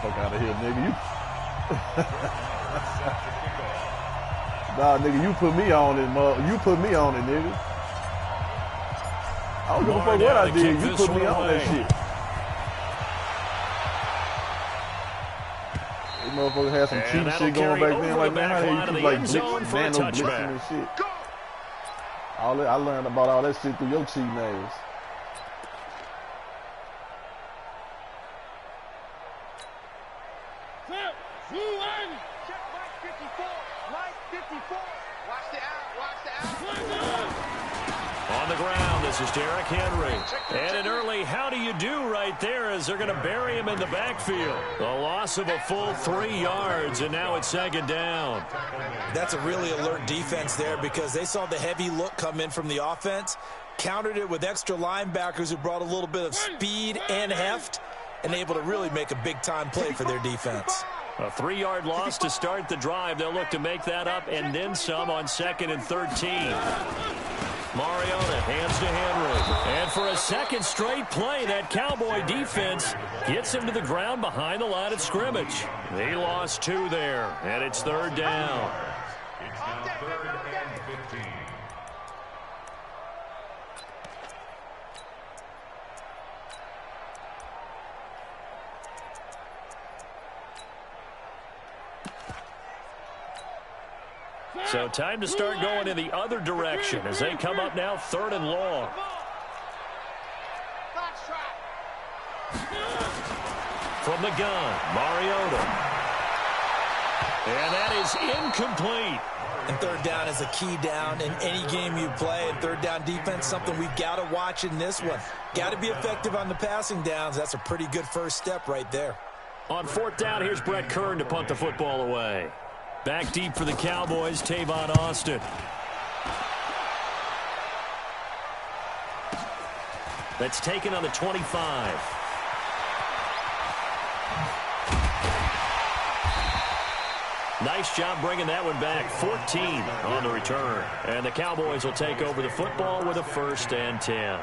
Fuck out of here, nigga. Nah, nigga, you put me on it, you put me on it, nigga. I don't give a fuck what I did. You put me on that shit. This motherfucker had some cheap shit going back then. Like, man, how the hell you keep like blitzing and shit? I learned about all that shit through your cheating ass. On the ground, this is Derrick Henry. And an early how do you do right there as they're going to bury him in the backfield. A loss of a full 3 yards, and now it's second down. That's a really alert defense there because they saw the heavy look come in from the offense, countered it with extra linebackers who brought a little bit of speed and heft, and able to really make a big-time play for their defense. A 3-yard loss to start the drive. They'll look to make that up and then some on 2nd and 13. Mariota hands to Henry. And for a second straight play, that Cowboy defense gets him to the ground behind the line of scrimmage. They lost 2 there, and it's 3rd down. It's now 3rd and 15. So time to start going in the other direction as they come up now 3rd and long. From the gun, Mariota. And that is incomplete. And 3rd down is a key down in any game you play. And 3rd down defense, something we've got to watch in this one. Got to be effective on the passing downs. That's a pretty good first step right there. On 4th down, here's Brett Kern to punt the football away. Back deep for the Cowboys, Tavon Austin. That's taken on the 25. Nice job bringing that one back. 14 on the return. And the Cowboys will take over the football with a 1st and 10.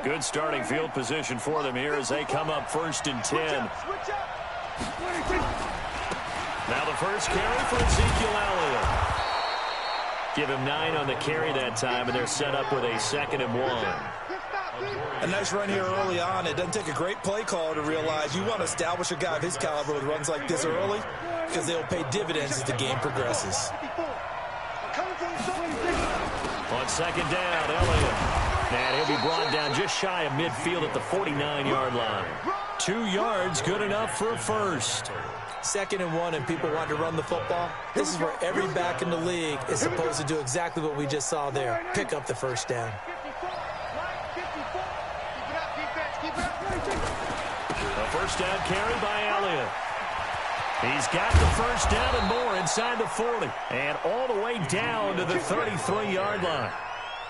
Good starting field position for them here as they come up 1st and 10. Now the first carry for Ezekiel Elliott. Give him 9 on the carry that time, and they're set up with a 2nd and 1. A nice run here early on. It doesn't take a great play caller to realize you want to establish a guy of his caliber with runs like this early because they'll pay dividends as the game progresses. On 2nd down, Elliott. And he'll be brought down just shy of midfield at the 49-yard line. 2 yards, good enough for a 1st. 2nd and 1, and people want to run the football. This is where every back in the league is supposed to do exactly what we just saw there. Pick up the 1st down. A 1st down carry by Elliott. He's got the 1st down and more inside the 40. And all the way down to the 33-yard line.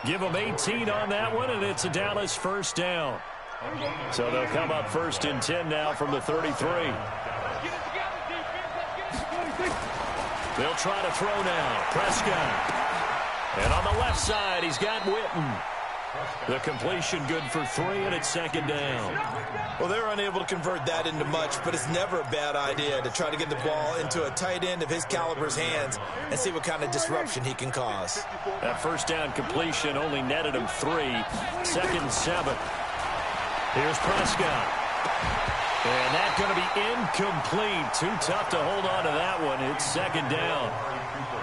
Give them 18 on that one, and it's a Dallas 1st down. So they'll come up 1st and 10 now from the 33. They'll try to throw now. Prescott. And on the left side, he's got Witten. The completion good for 3, and it's 2nd down. Well, they're unable to convert that into much, but it's never a bad idea to try to get the ball into a tight end of his caliber's hands and see what kind of disruption he can cause. That 1st down completion only netted him 3. 2nd and 7. Here's Prescott. And that's going to be incomplete. Too tough to hold on to that one. It's 2nd down.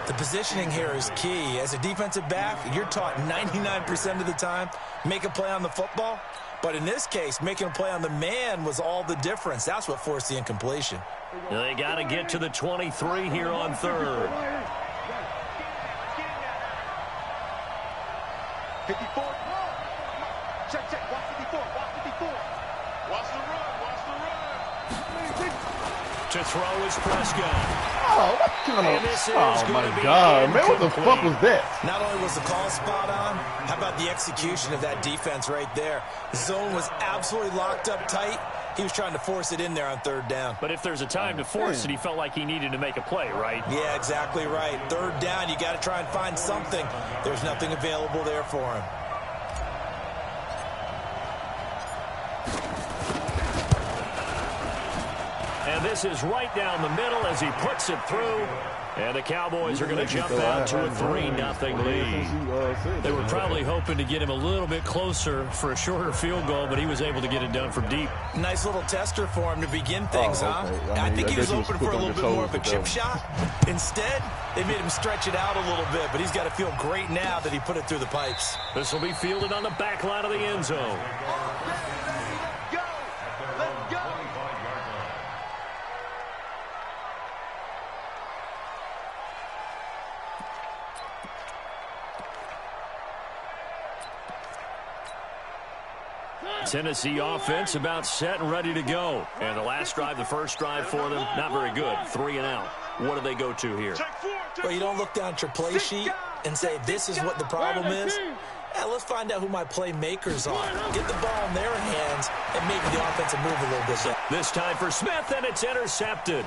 The positioning here is key. As a defensive back, you're taught 99% of the time, make a play on the football. But in this case, making a play on the man was all the difference. That's what forced the incompletion. They got to get to the 23 here on 3rd. 54. Check. Watch 54. Watch 54. Watch the run. To throw is Prescott. Oh, what kind of... Oh, my God, man, what the fuck was that? Not only was the call spot on, how about the execution of that defense right there? The zone was absolutely locked up tight, He was trying to force it in there on 3rd down. But if there's a time to force it, he felt like he needed to make a play, right? Yeah, exactly right. 3rd down, you got to try and find something. There's nothing available there for him. And this is right down the middle as he puts it through. And the Cowboys are going to jump out to a 3-0 lead. They were probably hoping to get him a little bit closer for a shorter field goal, but he was able to get it done from deep. Nice little tester for him to begin things, huh? I think he was hoping for a little bit more of a chip shot. Instead, they made him stretch it out a little bit, but he's got to feel great now that he put it through the pipes. This will be fielded on the back line of the end zone. Tennessee offense about set and ready to go. And the last drive, the first drive for them, not very good. 3 and out. What do they go to here? Well, you don't look down at your play sheet and say, this is what the problem is. Yeah, let's find out who my playmakers are. Get the ball in their hands and maybe the offense will move a little bit. This time for Smith, and it's intercepted.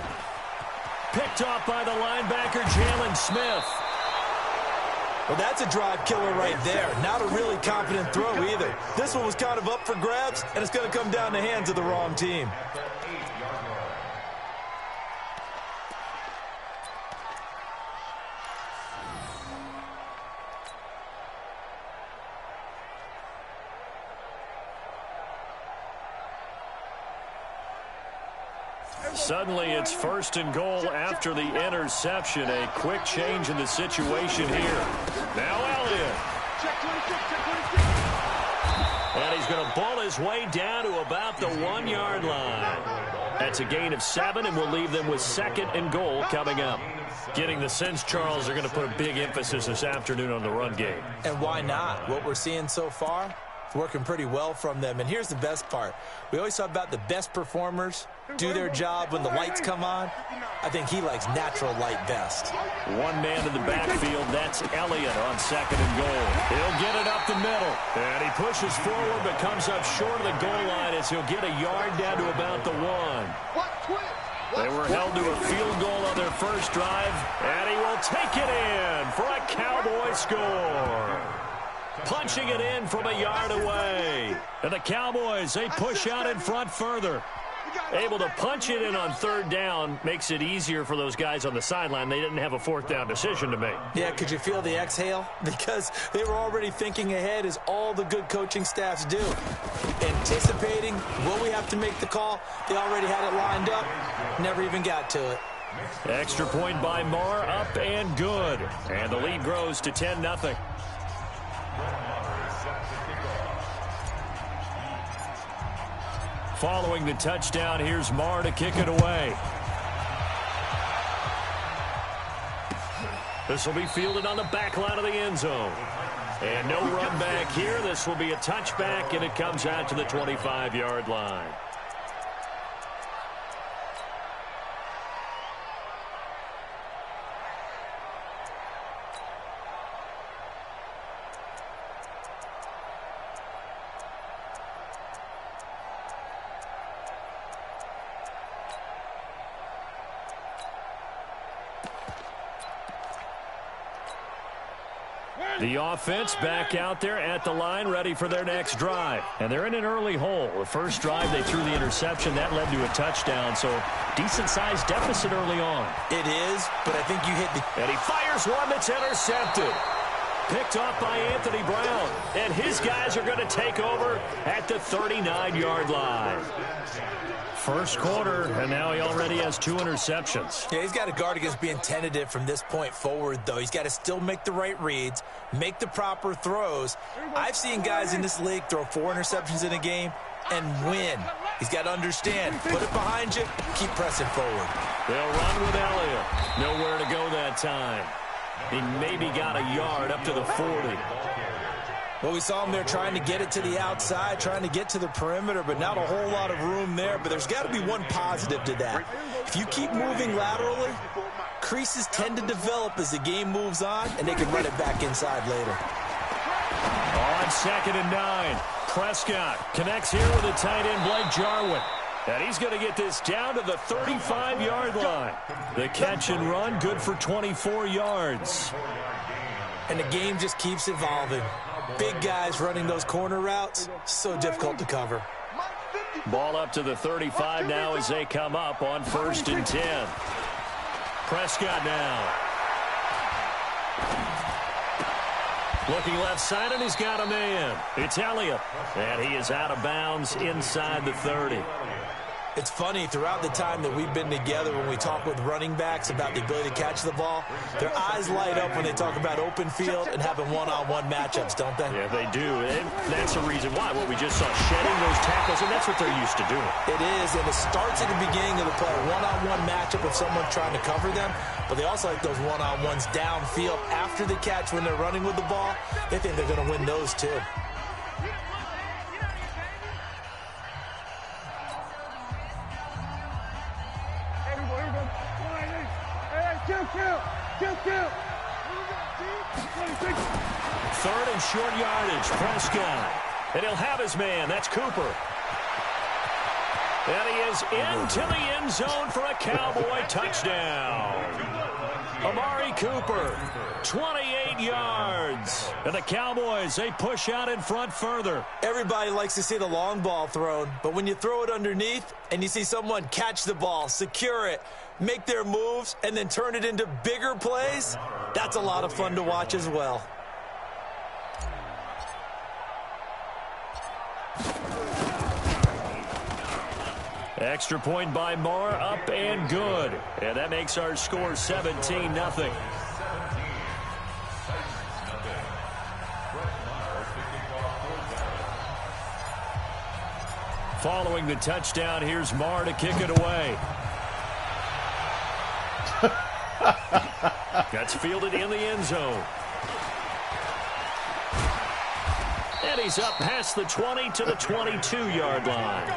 Picked off by the linebacker, Jalen Smith. Well, that's a drive killer right there. Not a really confident throw either. This one was kind of up for grabs, and it's going to come down the hands of the wrong team. Suddenly, it's 1st and goal after the interception. A quick change in the situation here. Now Elliott. And he's going to bull his way down to about the 1-yard line. That's a gain of 7, and we'll leave them with 2nd and goal coming up. Getting the sense, Charles, they're going to put a big emphasis this afternoon on the run game. And why not? What we're seeing so far, it's working pretty well from them. And here's the best part. We always talk about the best performers do their job when the lights come on. I think he likes natural light best. One man in the backfield, that's Elliott on 2nd and goal. He'll get it up the middle. And he pushes forward but comes up short of the goal line as he'll get a yard down to about the 1. They were held to a field goal on their first drive, and he will take it in for a Cowboy score. Punching it in from a yard away. And the Cowboys, they push out in front further. Able to punch it in on 3rd down makes it easier for those guys on the sideline. They didn't have a 4th down decision to make. Yeah, could you feel the exhale? Because they were already thinking ahead, as all the good coaching staffs do. Anticipating, will we have to make the call? They already had it lined up. Never even got to it. Extra point by Marr, up and good. And the lead grows to 10-0. Following the touchdown, here's Marr to kick it away. This will be fielded on the back line of the end zone. And no run back here. This will be a touchback, and it comes out to the 25-yard line. The offense back out there at the line, ready for their next drive. And they're in an early hole. The first drive, they threw the interception. That led to a touchdown, so decent-sized deficit early on. It is, but I think you hit the... And he fires one that's intercepted. Picked off by Anthony Brown. And his guys are going to take over at the 39-yard line. First quarter, and now he already has 2 interceptions. Yeah, he's got to guard against being tentative from this point forward, though. He's got to still make the right reads, make the proper throws. I've seen guys in this league throw 4 interceptions in a game and win. He's got to understand, put it behind you, keep pressing forward. They'll run with Elliott. Nowhere to go that time. He maybe got a yard up to the 40. Well, we saw him there trying to get it to the outside, trying to get to the perimeter, but not a whole lot of room there. But there's got to be one positive to that. If you keep moving laterally, creases tend to develop as the game moves on, and they can run it back inside later. On 2nd and 9, Prescott connects here with a tight end, Blake Jarwin. And he's going to get this down to the 35-yard line. The catch and run, good for 24 yards. And the game just keeps evolving. Big guys running those corner routes, so difficult to cover. Ball up to the 35 now as they come up on 1st and 10. Prescott now. Looking left side, and he's got a man. It's Elliott. And he is out of bounds inside the 30. It's funny, throughout the time that we've been together, when we talk with running backs about the ability to catch the ball, their eyes light up when they talk about open field and having one-on-one matchups, don't they? Yeah, they do. And that's the reason why. What we just saw, shedding those tackles, and that's what they're used to doing. It is, and it starts at the beginning of the play, a one-on-one matchup with someone trying to cover them, but they also like those one-on-ones downfield after the catch when they're running with the ball. They think they're going to win those too. Third and short yardage, Prescott. And he'll have his man. That's Cooper. And he is into the end zone for a Cowboy touchdown. Amari Cooper, 28 yards. And the Cowboys, they push out in front further. Everybody likes to see the long ball thrown, but when you throw it underneath and you see someone catch the ball, secure it, make their moves, and then turn it into bigger plays, that's a lot of fun to watch as well. Extra point by Moore, up and good. And that makes our score 17-0. Following the touchdown, here's Moore to kick it away. That's fielded in the end zone. And he's up past the 20 to the 22-yard line.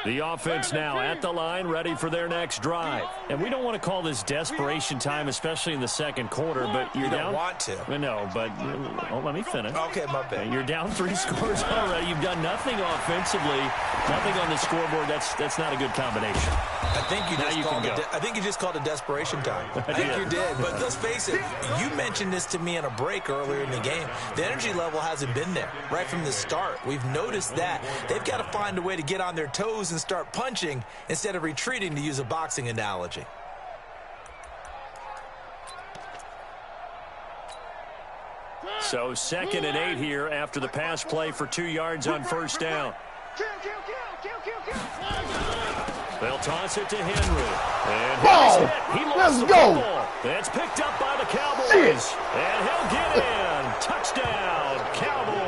The offense now at the line, ready for their next drive. And we don't want to call this desperation time, especially in the second quarter, but you're down. You don't want to. No, but let me finish. Okay, my bad. You're down 3 scores already. You've done nothing offensively, nothing on the scoreboard. That's not a good combination. I think you just called it desperation time. I think you did. But let's face it, you mentioned this to me in a break earlier in the game. The energy level hasn't been there right from the start. We've noticed that. They've got to find a way to get on their toes and start punching instead of retreating, to use a boxing analogy. So 2nd and 8 here after the pass play for 2 yards on first down. They'll toss it to Henry. And he lost the football. That's picked up by the Cowboys. And he'll get in. Touchdown, Cowboys.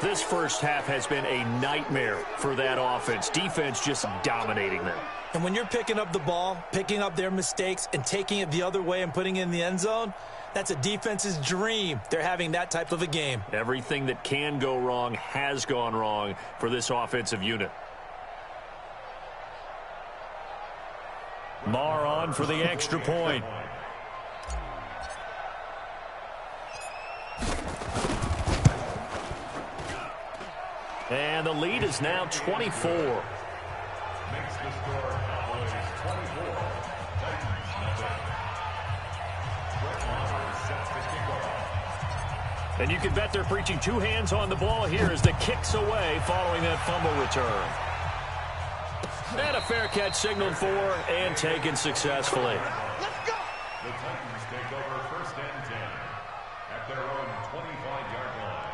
This first half has been a nightmare for that offense. Defense just dominating them. And when you're picking up the ball, picking up their mistakes, and taking it the other way and putting it in the end zone, that's a defense's dream. They're having that type of a game. Everything that can go wrong has gone wrong for this offensive unit. Marr on for the extra point. And the lead is now 24. And you can bet they're preaching 2 hands on the ball here as the kick's away following that fumble return. And a fair catch signaled for and taken successfully. Let's go! The Titans take over 1st and 10 at their own 25-yard line.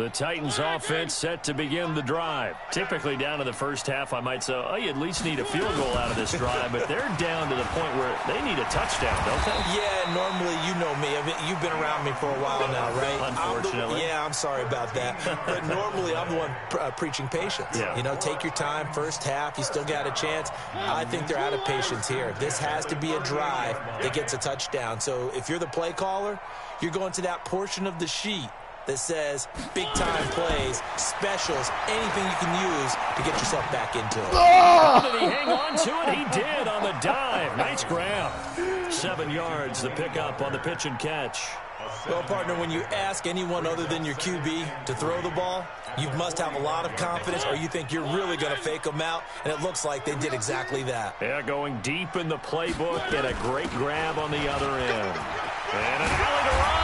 The Titans offense set to begin the drive. Typically down to the first half, I might say, oh, you at least need a field goal out of this drive, but they're down to the point where they need a touchdown, don't they? Yeah, normally, you know me. I mean, you've been around me for a while now, right? Unfortunately. I'm sorry about that. But normally, I'm the one preaching patience. Yeah. You know, take your time. First half, you still got a chance. I think they're out of patience here. This has to be a drive that gets a touchdown. So if you're the play caller, you're going to that portion of the sheet that says big-time plays, specials, anything you can use to get yourself back into it. Oh! Did he hang on to it? He did on the dive. Nice grab. 7 yards, the pickup on the pitch and catch. Well, partner, when you ask anyone other than your QB to throw the ball, you must have a lot of confidence or you think you're really going to fake them out, and it looks like they did exactly that. Yeah, going deep in the playbook and a great grab on the other end. And an alley to run.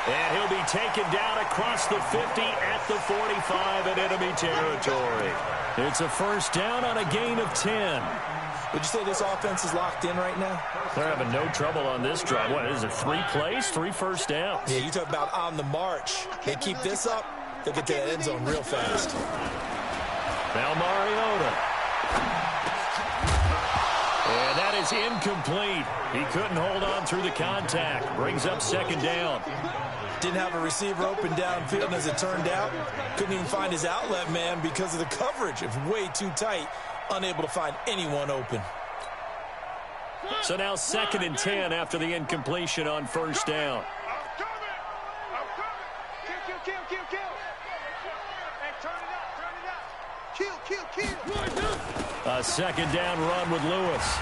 And he'll be taken down across the 50 at the 45 in enemy territory. It's a first down on a gain of 10. Would you say this offense is locked in right now? They're having no trouble on this drive. What is it, 3 plays, 3 first downs? Yeah, you talk about on the march. They keep this up, they'll get to that end zone real fast. Now Mariota. And that is incomplete. He couldn't hold on through the contact. Brings up second down. Didn't have a receiver open downfield, and as it turned out, couldn't even find his outlet man because of the coverage. It's way too tight. Unable to find anyone open. So now 2nd and 10 after the incompletion on first down. I'm coming. Kill. Hey, turn it up. Kill. A second down run with Lewis.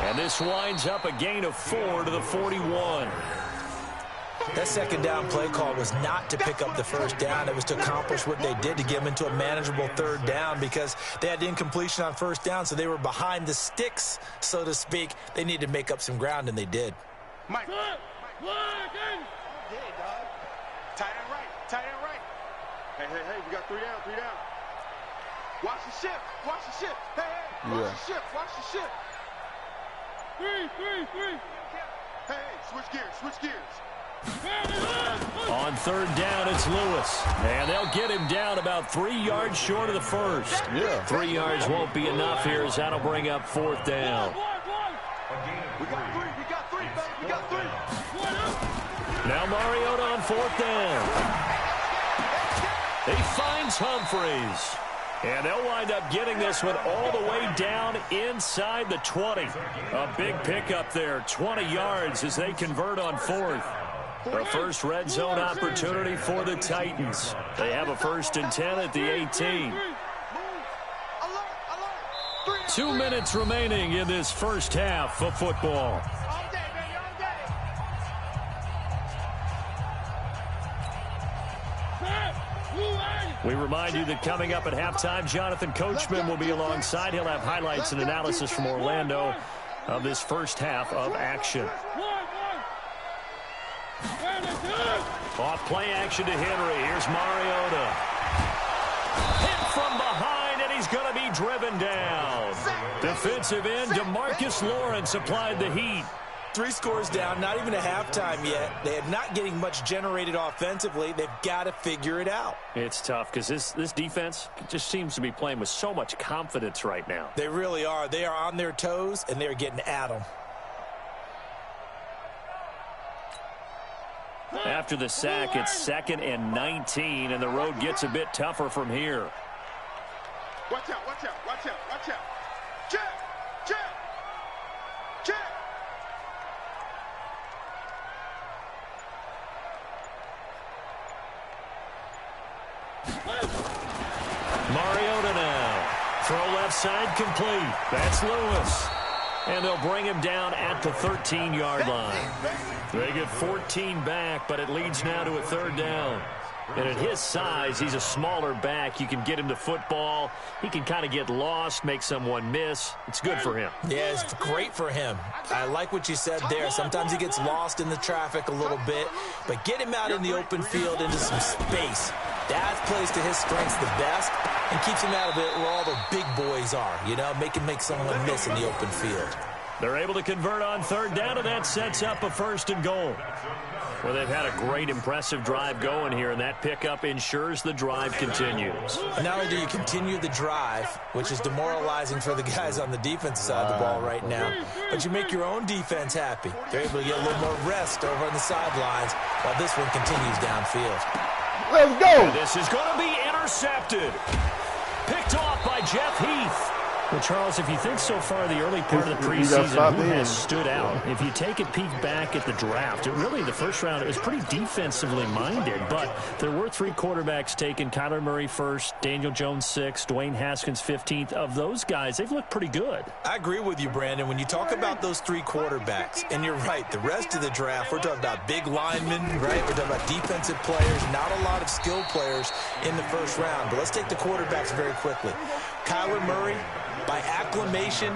And this winds up a gain of 4 to the 41. That second down play call was not to pick up the first down. It was to accomplish what they did to get them into a manageable third down because they had incompletion on first down, so they were behind the sticks, so to speak. They needed to make up some ground, and they did. Mike. Tight end right. Hey, we got 3 down. Watch the shift. Hey, watch the shift. 3. Hey, switch gears. On third down, it's Lewis. And they'll get him down about 3 yards short of the first. Yeah. 3 yards won't be enough here as that'll bring up 4th down. We got three. Now Mariota on 4th down. He finds Humphreys. And they'll wind up getting this one all the way down inside the 20. A big pickup there, 20 yards as they convert on 4th. The first red zone opportunity for the Titans. They have a 1st and 10 at the 18. 2 minutes remaining in this first half of football. We remind you that coming up at halftime, Jonathan Coachman will be alongside. He'll have highlights and analysis from Orlando of this first half of action. Off play action to Henry. Here's Mariota. Hit from behind, and he's going to be driven down. Defensive end DeMarcus Lawrence applied the heat. 3 scores down, not even a halftime yet. They are not getting much generated offensively. They've got to figure it out. It's tough because this defense just seems to be playing with so much confidence right now. They really are. They are on their toes, and they're getting at them. After the sack, it's 2nd and 19, and the road gets a bit tougher from here. Watch out. Check. Mariota now. Throw left side complete. That's Lewis. And they'll bring him down at the 13-yard line. They get 14 back, but it leads now to a 3rd down. And at his size, he's a smaller back. You can get him to football. He can kind of get lost, make someone miss. It's good for him. Yeah, it's great for him. I like what you said there. Sometimes he gets lost in the traffic a little bit, but get him out in the open field into some space. That plays to his strengths the best and keeps him out of it where all the big boys are, you know, make someone miss in the open field. They're able to convert on third down, and that sets up a 1st and goal. Well, they've had a great, impressive drive going here, and that pickup ensures the drive continues. Not only do you continue the drive, which is demoralizing for the guys on the defensive side of the ball right now, but you make your own defense happy. They're able to get a little more rest over on the sidelines while this one continues downfield. Let's go! And this is going to be intercepted. Picked off by Jeff Heath. Well, Charles, if you think so far the early part of the preseason, who has stood out? If you take a peek back at the draft, the first round, it was pretty defensively minded, but there were 3 quarterbacks taken. Kyler Murray first, Daniel Jones 6th, Dwayne Haskins 15th. Of those guys, they've looked pretty good. I agree with you, Brandon. When you talk about those 3 quarterbacks, and you're right, the rest of the draft, we're talking about big linemen, right? We're talking about defensive players, not a lot of skilled players in the first round. But let's take the quarterbacks very quickly. Kyler Murray, by acclamation,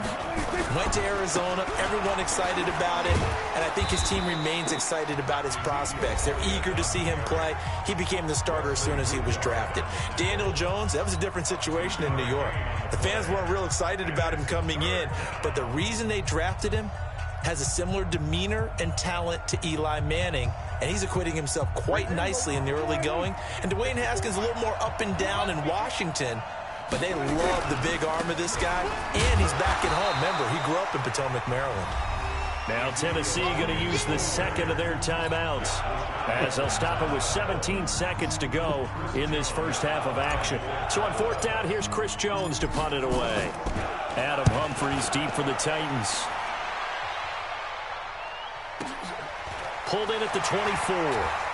went to Arizona. Everyone excited about it. And I think his team remains excited about his prospects. They're eager to see him play. He became the starter as soon as he was drafted. Daniel Jones, that was a different situation in New York. The fans weren't real excited about him coming in. But the reason they drafted him has a similar demeanor and talent to Eli Manning. And he's acquitting himself quite nicely in the early going. And Dwayne Haskins a little more up and down in Washington. But they love the big arm of this guy, and he's back at home. Remember, he grew up in Potomac, Maryland. Now Tennessee going to use the second of their timeouts as they'll stop it with 17 seconds to go in this first half of action. So on 4th down, here's Chris Jones to punt it away. Adam Humphries deep for the Titans. Pulled in at the 24.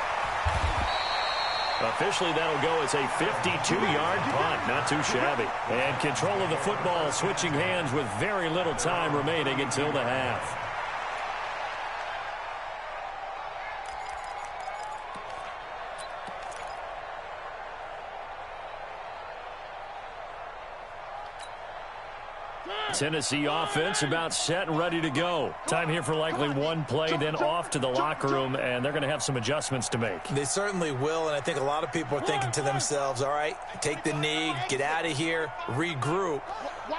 Officially, that'll go as a 52-yard punt. Not too shabby. And control of the football switching hands with very little time remaining until the half. Tennessee offense about set and ready to go. Time here for likely one play, then off to the locker room, and they're going to have some adjustments to make. They certainly will, and I think a lot of people are thinking to themselves, all right, take the knee, get out of here, regroup.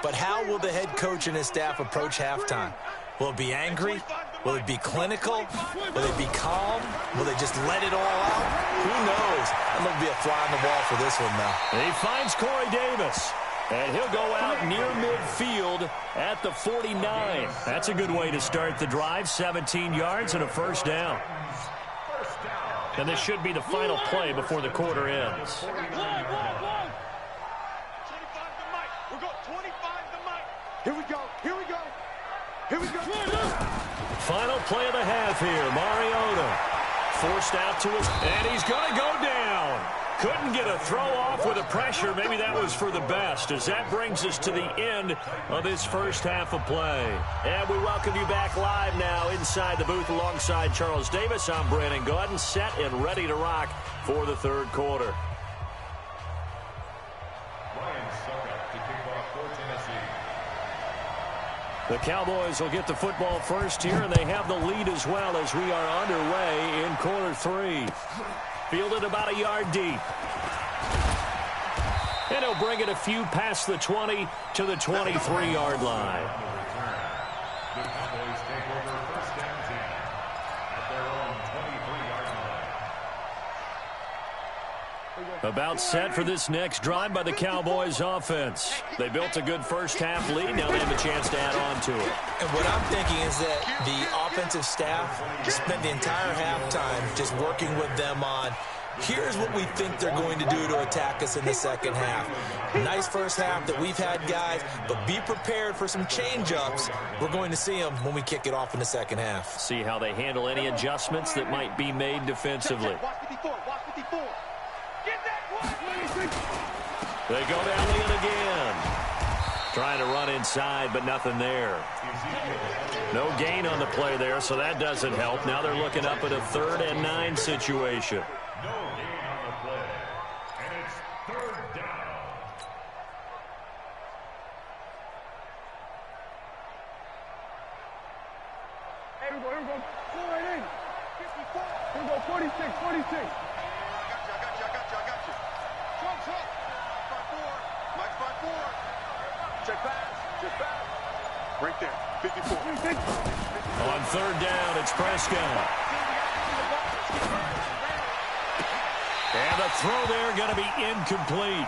But how will the head coach and his staff approach halftime? Will it be angry? Will it be clinical? Will it be calm? Will they just let it all out? Who knows? I'm going to be a fly on the wall for this one, though. He finds Corey Davis. And he'll go out near midfield at the 49. That's a good way to start the drive. 17 yards and a 1st down. And this should be the final play before the quarter ends. 25 to Mike. We're going 25 to Mike. Here we go. Here we go. Here we go. Final play of the half here. Mariota forced out to his, and he's going to go down. Couldn't get a throw off with the pressure. Maybe that was for the best, as that brings us to the end of this first half of play. And we welcome you back live now inside the booth alongside Charles Davis. I'm Brandon Gordon, set and ready to rock for the 3rd quarter. The Cowboys will get the football first here, and they have the lead as well as we are underway in quarter 3. Fielded about a yard deep. And he'll bring it a few past the 20 to the 23-yard line. The Cowboys take over 1st and 10 at their own 23-yard line. About set for this next drive by the Cowboys offense. They built a good first half lead. Now they have a chance to add on to it. And what I'm thinking is that the offensive staff spent the entire halftime just working with them on, here's what we think they're going to do to attack us in the second half. Nice first half that we've had, guys, but be prepared for some change-ups. We're going to see them when we kick it off in the second half. See how they handle any adjustments that might be made defensively. Watch 54. Watch 54. Get that one. They go down the end again. Trying to run inside, but nothing there. No gain on the play there, so that doesn't help. Now they're looking up at a 3rd and 9 situation. No gain on the play, and it's 3rd down. Here we go. 4-8. 54. Here we go. 46. I got you. Trump. Mike 5-4. Check pass. Right there. 54. On third down, it's Prescott. And the throw there going to be incomplete.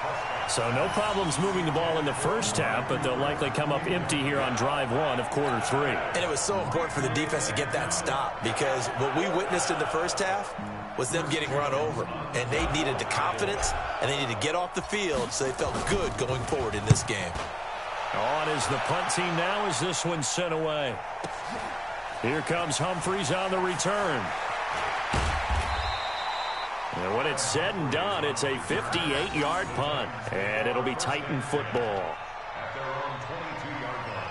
So no problems moving the ball in the first half, but they'll likely come up empty here on drive one of quarter three. And it was so important for the defense to get that stop, because what we witnessed in the first half was them getting run over. And they needed the confidence, and they needed to get off the field so they felt good going forward in this game. On is the punt team now as this one's sent away. Here comes Humphries on the return. And when it's said and done, it's a 58-yard punt. And it'll be Titan football. At their own 22-yard line.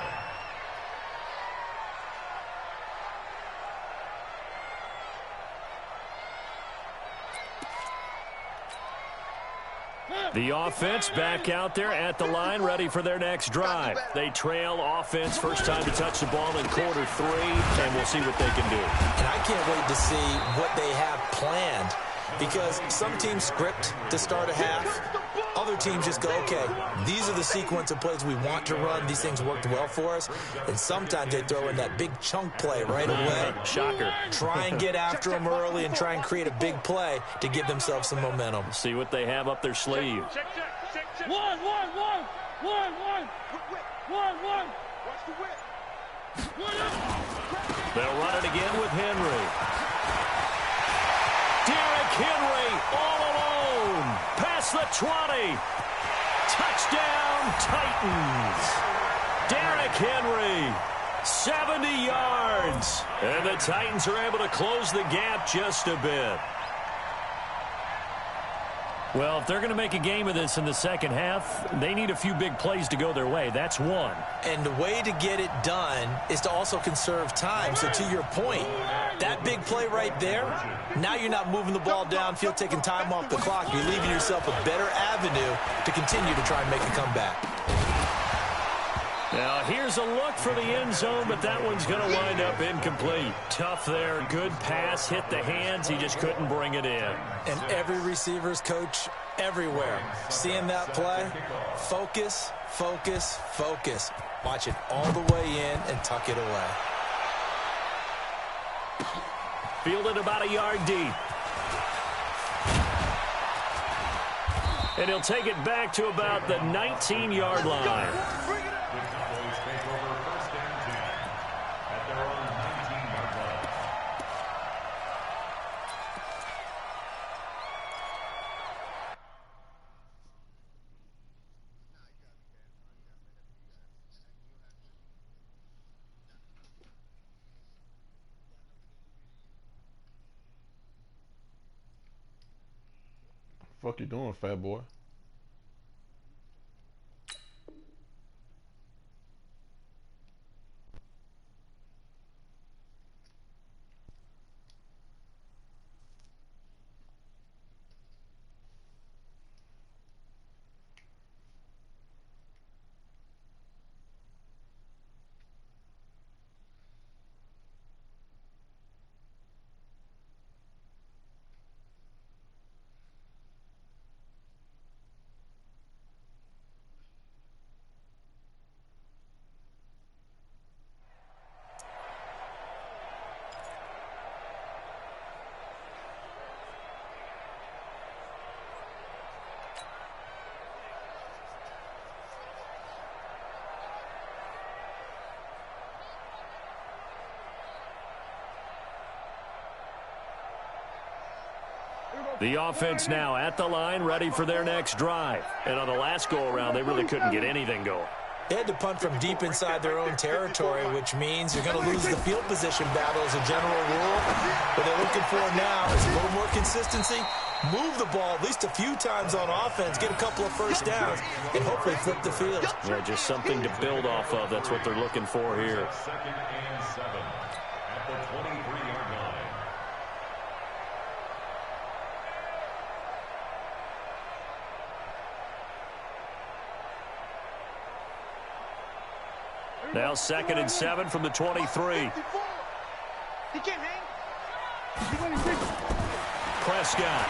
The offense back out there at the line, ready for their next drive. They trail offense, first time to touch the ball in quarter three, and we'll see what they can do. And I can't wait to see what they have planned, because some teams script to start a half. Other teams just go, okay, these are the sequence of plays we want to run. These things worked well for us. And sometimes they throw in that big chunk play right away. Shocker. Try and get after them early and try and create a big play to give themselves some momentum. See what they have up their sleeve. Check. One. Watch the whip. They'll run it again with Henry. Derrick Henry all alone. Past the 20. Touchdown, Titans. Derrick Henry, 70 yards. And the Titans are able to close the gap just a bit. Well, if they're going to make a game of this in the second half, they need a few big plays to go their way. That's one. And the way to get it done is to also conserve time. So to your point, that big play right there, now you're not moving the ball downfield, taking time off the clock. You're leaving yourself a better avenue to continue to try and make a comeback. Now, here's a look for the end zone, but that one's going to wind up incomplete. Tough there. Good pass. Hit the hands. He just couldn't bring it in. And every receiver's coach everywhere, seeing that play, focus. Watch it all the way in and tuck it away. Fielded about a yard deep. And he'll take it back to about the 19-yard line. The Cowboys take over first and 10 at their own 19-yard line. Fuck you doing, fat boy? The offense now at the line, ready for their next drive. And on the last go-around, they really couldn't get anything going. They had to punt from deep inside their own territory, which means you're going to lose the field position battle as a general rule. What they're looking for now is a little more consistency, move the ball at least a few times on offense, get a couple of first downs, and hopefully flip the field. Yeah, just something to build off of. That's what they're looking for here. Second and 7 at the 23-yard line. Now 2nd and 7 from the 23. He can't hang. Prescott.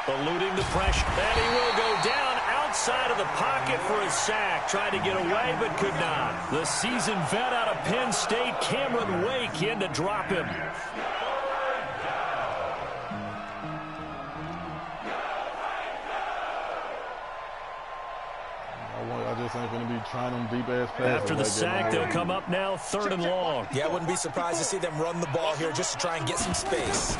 Eluding the pressure. And he will go down outside of the pocket for a sack. Tried to get away, but could not. The seasoned vet out of Penn State, Cameron Wake, in to drop him. I just ain't going to be trying them deep-ass passes. After the sack, they'll come up now 3rd and long. Yeah, I wouldn't be surprised to see them run the ball here just to try and get some space.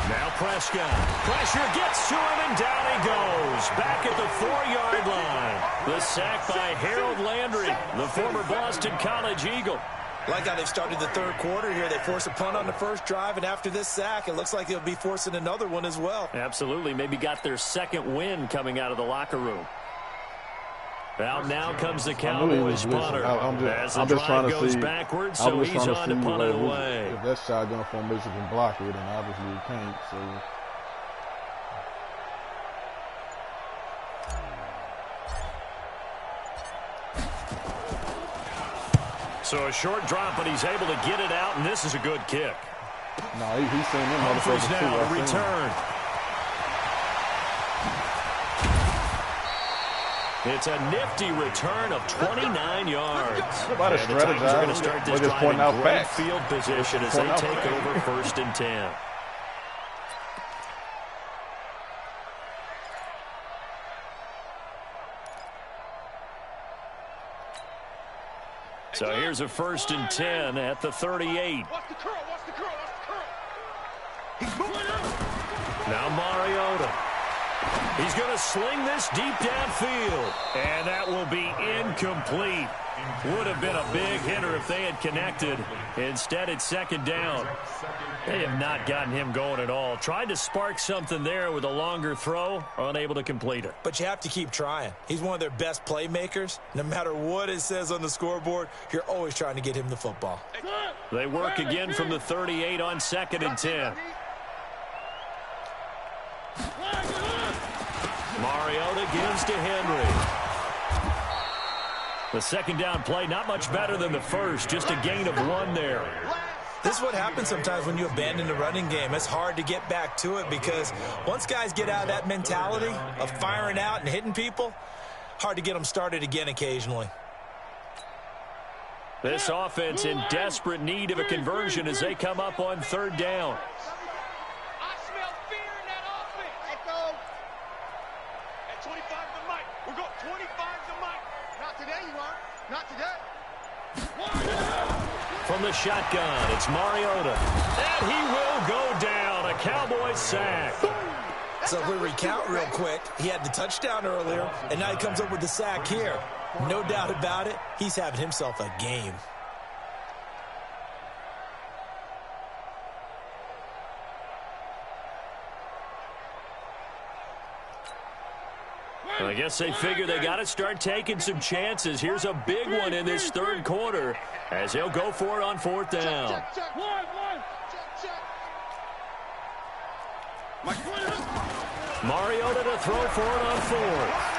Now Prescott. Pressure gets to him, and down he goes. Back at the 4-yard line. The sack by Harold Landry, the former Boston College Eagle. Like how they've started the 3rd quarter here. They force a punt on the first drive, and after this sack, it looks like they'll be forcing another one as well. Absolutely. Maybe got their 2nd win coming out of the locker room. Out now comes the Cowboys punter. As the drive goes backwards, so he's on to punt it away. If that shotgun formation can block it, and obviously it can't. So a short drop, but he's able to get it out, and this is a good kick. No, he's seen them Humphries motherfuckers now too. to return. It's a nifty return of 29 yards. About a strategize. Titans are going to start this drive in great facts. field position as they take over 1st and 10. So here's a 1st and 10 at the 38. Watch the curl, watch the curl, watch the curl. He's moving up. Now Mariota. He's going to sling this deep downfield. And that will be incomplete. Would have been a big hitter if they had connected. Instead, it's 2nd down. They have not gotten him going at all. Tried to spark something there with a longer throw, unable to complete it. But you have to keep trying. He's one of their best playmakers. No matter what it says on the scoreboard, you're always trying to get him the football. They work again from the 38 on 2nd and 10. Mariota gives to Henry. The 2nd down play, not much better than the first, just a gain of 1 there. This is what happens sometimes when you abandon the running game. It's hard to get back to it because once guys get out of that mentality of firing out and hitting people, hard to get them started again occasionally. This offense in desperate need of a conversion as they come up on 3rd down. I smell fear in that offense. Let's go. At 25 to Mike. We're going 25 to Mike. Not today, you are. Not today. From the shotgun, it's Mariota. And he will go down. A Cowboys sack. So if we recount real quick, he had the touchdown earlier, and now he comes up with the sack here. No doubt about it, he's having himself a game. I guess they figure they got to start taking some chances. Here's a big one in this 3rd quarter as they'll go for it on 4th down. Check, check. Mariota to throw for it on 4th.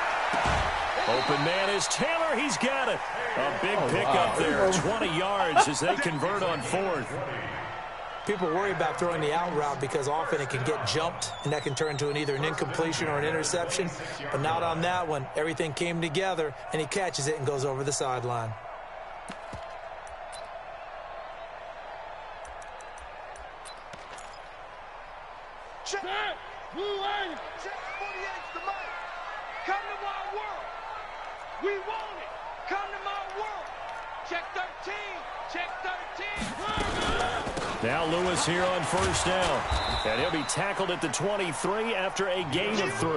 Open man is Taylor. He's got it. A big pickup there. 20 yards as they convert on 4th. People worry about throwing the out route because often it can get jumped, and that can turn into either an incompletion or an interception. But not on that one. Everything came together, and he catches it and goes over the sideline. Check. Blue line. Check 48's the mic. Come to my world. We want it. Come to my world. Check 13. Check 13. Now Lewis here on 1st down. And he'll be tackled at the 23 after a gain of 3.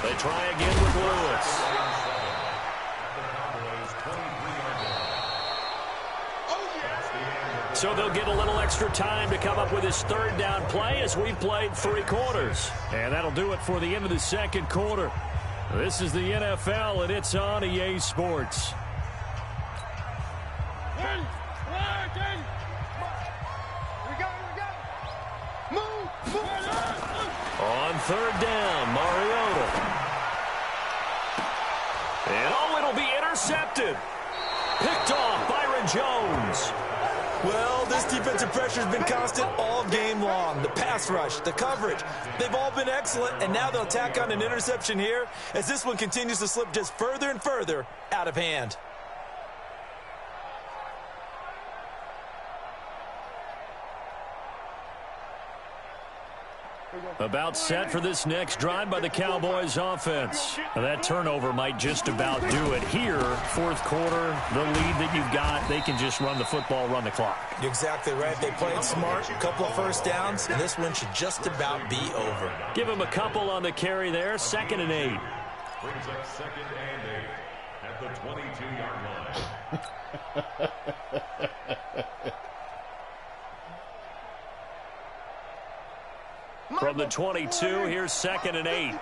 They try again with Lewis. So they'll get a little extra time to come up with his 3rd down play as we played 3 quarters. And that'll do it for the end of the 2nd quarter. This is the NFL, and it's on EA Sports. On 3rd down, Mariota. And it'll be intercepted. Picked off Byron Jones. Well, this defensive pressure has been constant all game long. The pass rush, the coverage, they've all been excellent, and now they'll tack on an interception here as this one continues to slip just further and further out of hand. About set for this next drive by the Cowboys offense. Now that turnover might just about do it here. Fourth quarter, the lead that you've got, they can just run the football, run the clock. You're exactly right. They played smart, a couple of first downs, and this one should just about be over. Give them a couple on the carry there, 2nd and 8. Brings up 2nd and 8 at the 22-yard line. From the 22, here's 2nd and 8.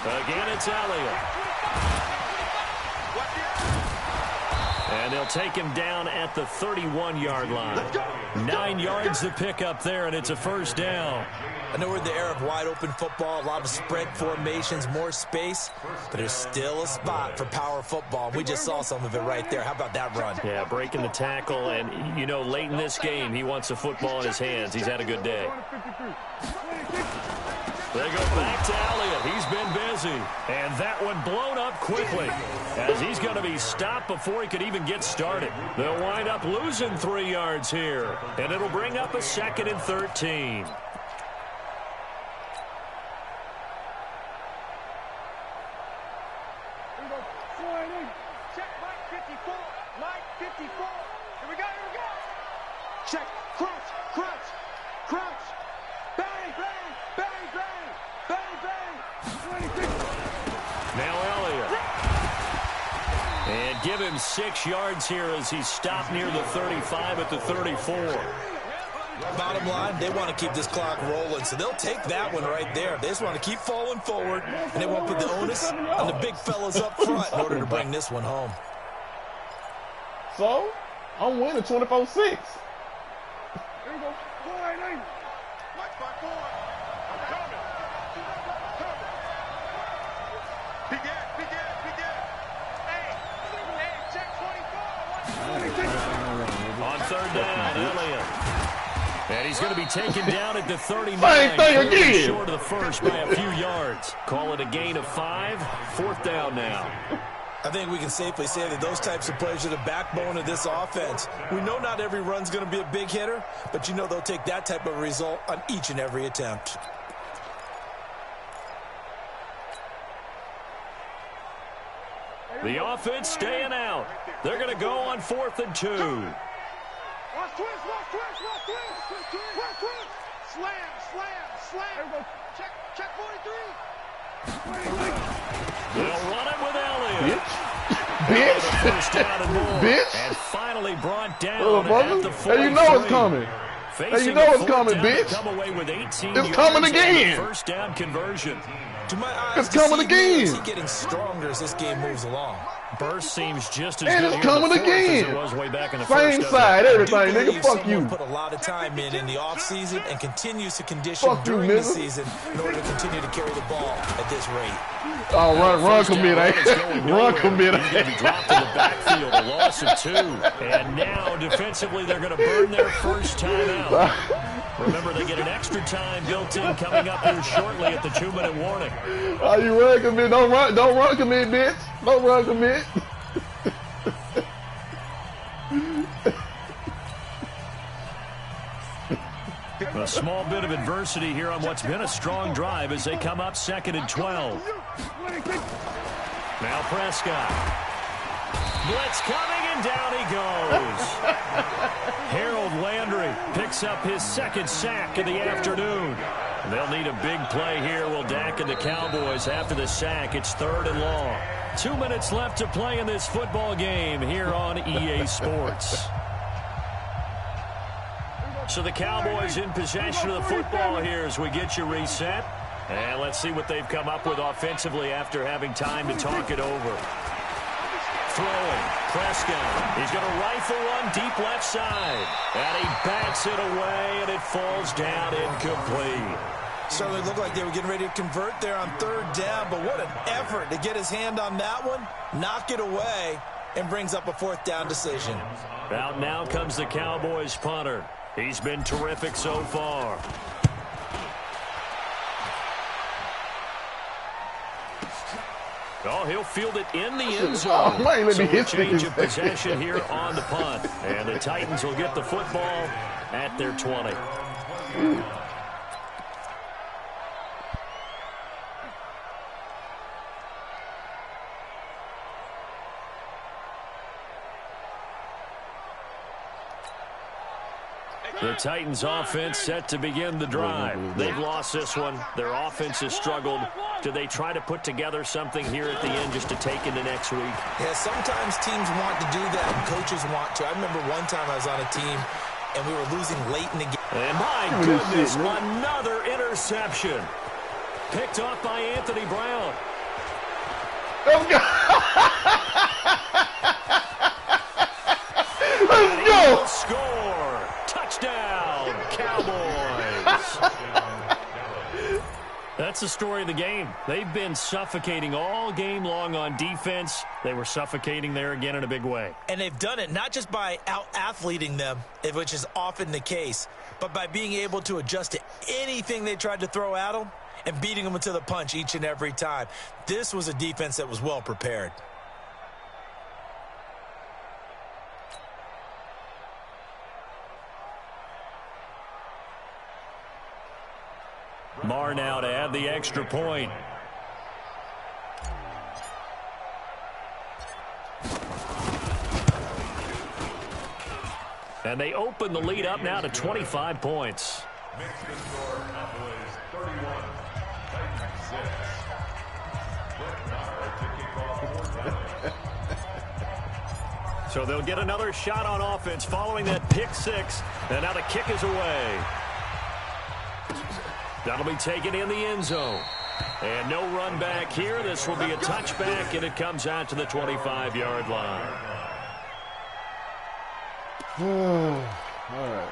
Again, it's Elliott. And they'll take him down at the 31-yard line. 9 yards to pick up there, and it's a first down. I know we're in the era of wide-open football, a lot of spread formations, more space, but there's still a spot for power football. We just saw some of it right there. How about that run? Yeah, breaking the tackle, and, you know, late in this game, he wants the football in his hands. He's had a good day. They go back to Elliott. He's been busy. And that one blown up quickly as he's going to be stopped before he could even get started. They'll wind up losing 3 yards here, and it'll bring up a 2nd and 13. Check Mike 54. Mike 54. Here we go. Check. Crunch. Bang, bang, bang, bang, bang, bang. Now Elliott. And give him 6 yards here as he's stopped near the 35 at the 34. Bottom line, they want to keep this clock rolling, so they'll take that one right there. They just want to keep falling forward, and they won't put the onus on the big fellas up front in order to bring this one home. So, I'm winning 24-6. Here we go. 4-8. Watch my boy. I'm coming. Begin. Hey, check 24. On 3rd down, Elliott. And he's going to be taken down at the 39. Same thing again. Short of the first by a few yards. Call it a gain of 5. 4th down now. I think we can safely say that those types of plays are the backbone of this offense. We know not every run's going to be a big hitter, but you know they'll take that type of result on each and every attempt. The offense staying out. They're going to go on 4th and 2. Watch twist. Slam. Check 43. They'll run it with Elliott. Bitch. First down and more. Bitch. And finally brought down Brother. at the 43. Hey, you know it's coming. Hey, you know it's coming, bitch. Come away with 18 it's yards coming again. First down conversion. To my eyes, it's coming again. He's getting stronger as this game moves along. Burst seems just as and good it's coming again. as it was way back in the Same first side, everything, nigga. Fuck you. Put a lot of time in the offseason and continues to condition Fuck during you, the nigga. season in order to continue to carry the ball at this rate. Oh, run commit, eh? Run commit. He's going to be dropped in the backfield, a loss of 2. And now, defensively, they're going to burn their first time out. Remember, they get an extra time built in coming up here shortly at the 2-minute warning. Oh, you run commit. Don't run commit, bitch. Don't run commit. A small bit of adversity here on what's been a strong drive as they come up 2nd and 12. Now Prescott. Blitz coming, and down he goes. Harold Landry picks up his 2nd sack of the afternoon. They'll need a big play here. Will Dak and the Cowboys after the sack. It's 3rd and long. 2 minutes left to play in this football game here on EA Sports. So the Cowboys in possession of the football here as we get you reset. And let's see what they've come up with offensively after having time to talk it over. Throwing. Prescott. He's going to rifle one deep left side. And he bats it away, and it falls down incomplete. Certainly looked like they were getting ready to convert there on 3rd down, but what an effort to get his hand on that one, knock it away, and brings up a 4th down decision. Out now comes the Cowboys punter. He's been terrific so far. Oh, he'll field it in the end zone. Oh, so a change of possession here on the punt. And the Titans will get the football at their 20. The Titans offense set to begin the drive. They've lost this one. Their offense has struggled. Do they try to put together something here at the end just to take into next week? Yeah, sometimes teams want to do that and coaches want to. I remember one time I was on a team and we were losing late in the game. And my goodness, another interception. Picked off by Anthony Brown. Let's go. Let's go. Score. Touchdown, Cowboys. That's the story of the game. They've been suffocating all game long on defense. They were suffocating there again in a big way. And they've done it not just by out-athleting them, which is often the case, but by being able to adjust to anything they tried to throw at them and beating them to the punch each and every time. This was a defense that was well prepared. Marr now to add the extra point. And they open the lead up now to 25 points. Makes the score Cowboys 31, Titans 6. Brett Maher to kick off 4th down. So they'll get another shot on offense following that pick 6. And now the kick is away. That'll be taken in the end zone. And no run back here. This will be a touchback, and it comes out to the 25-yard line. All right.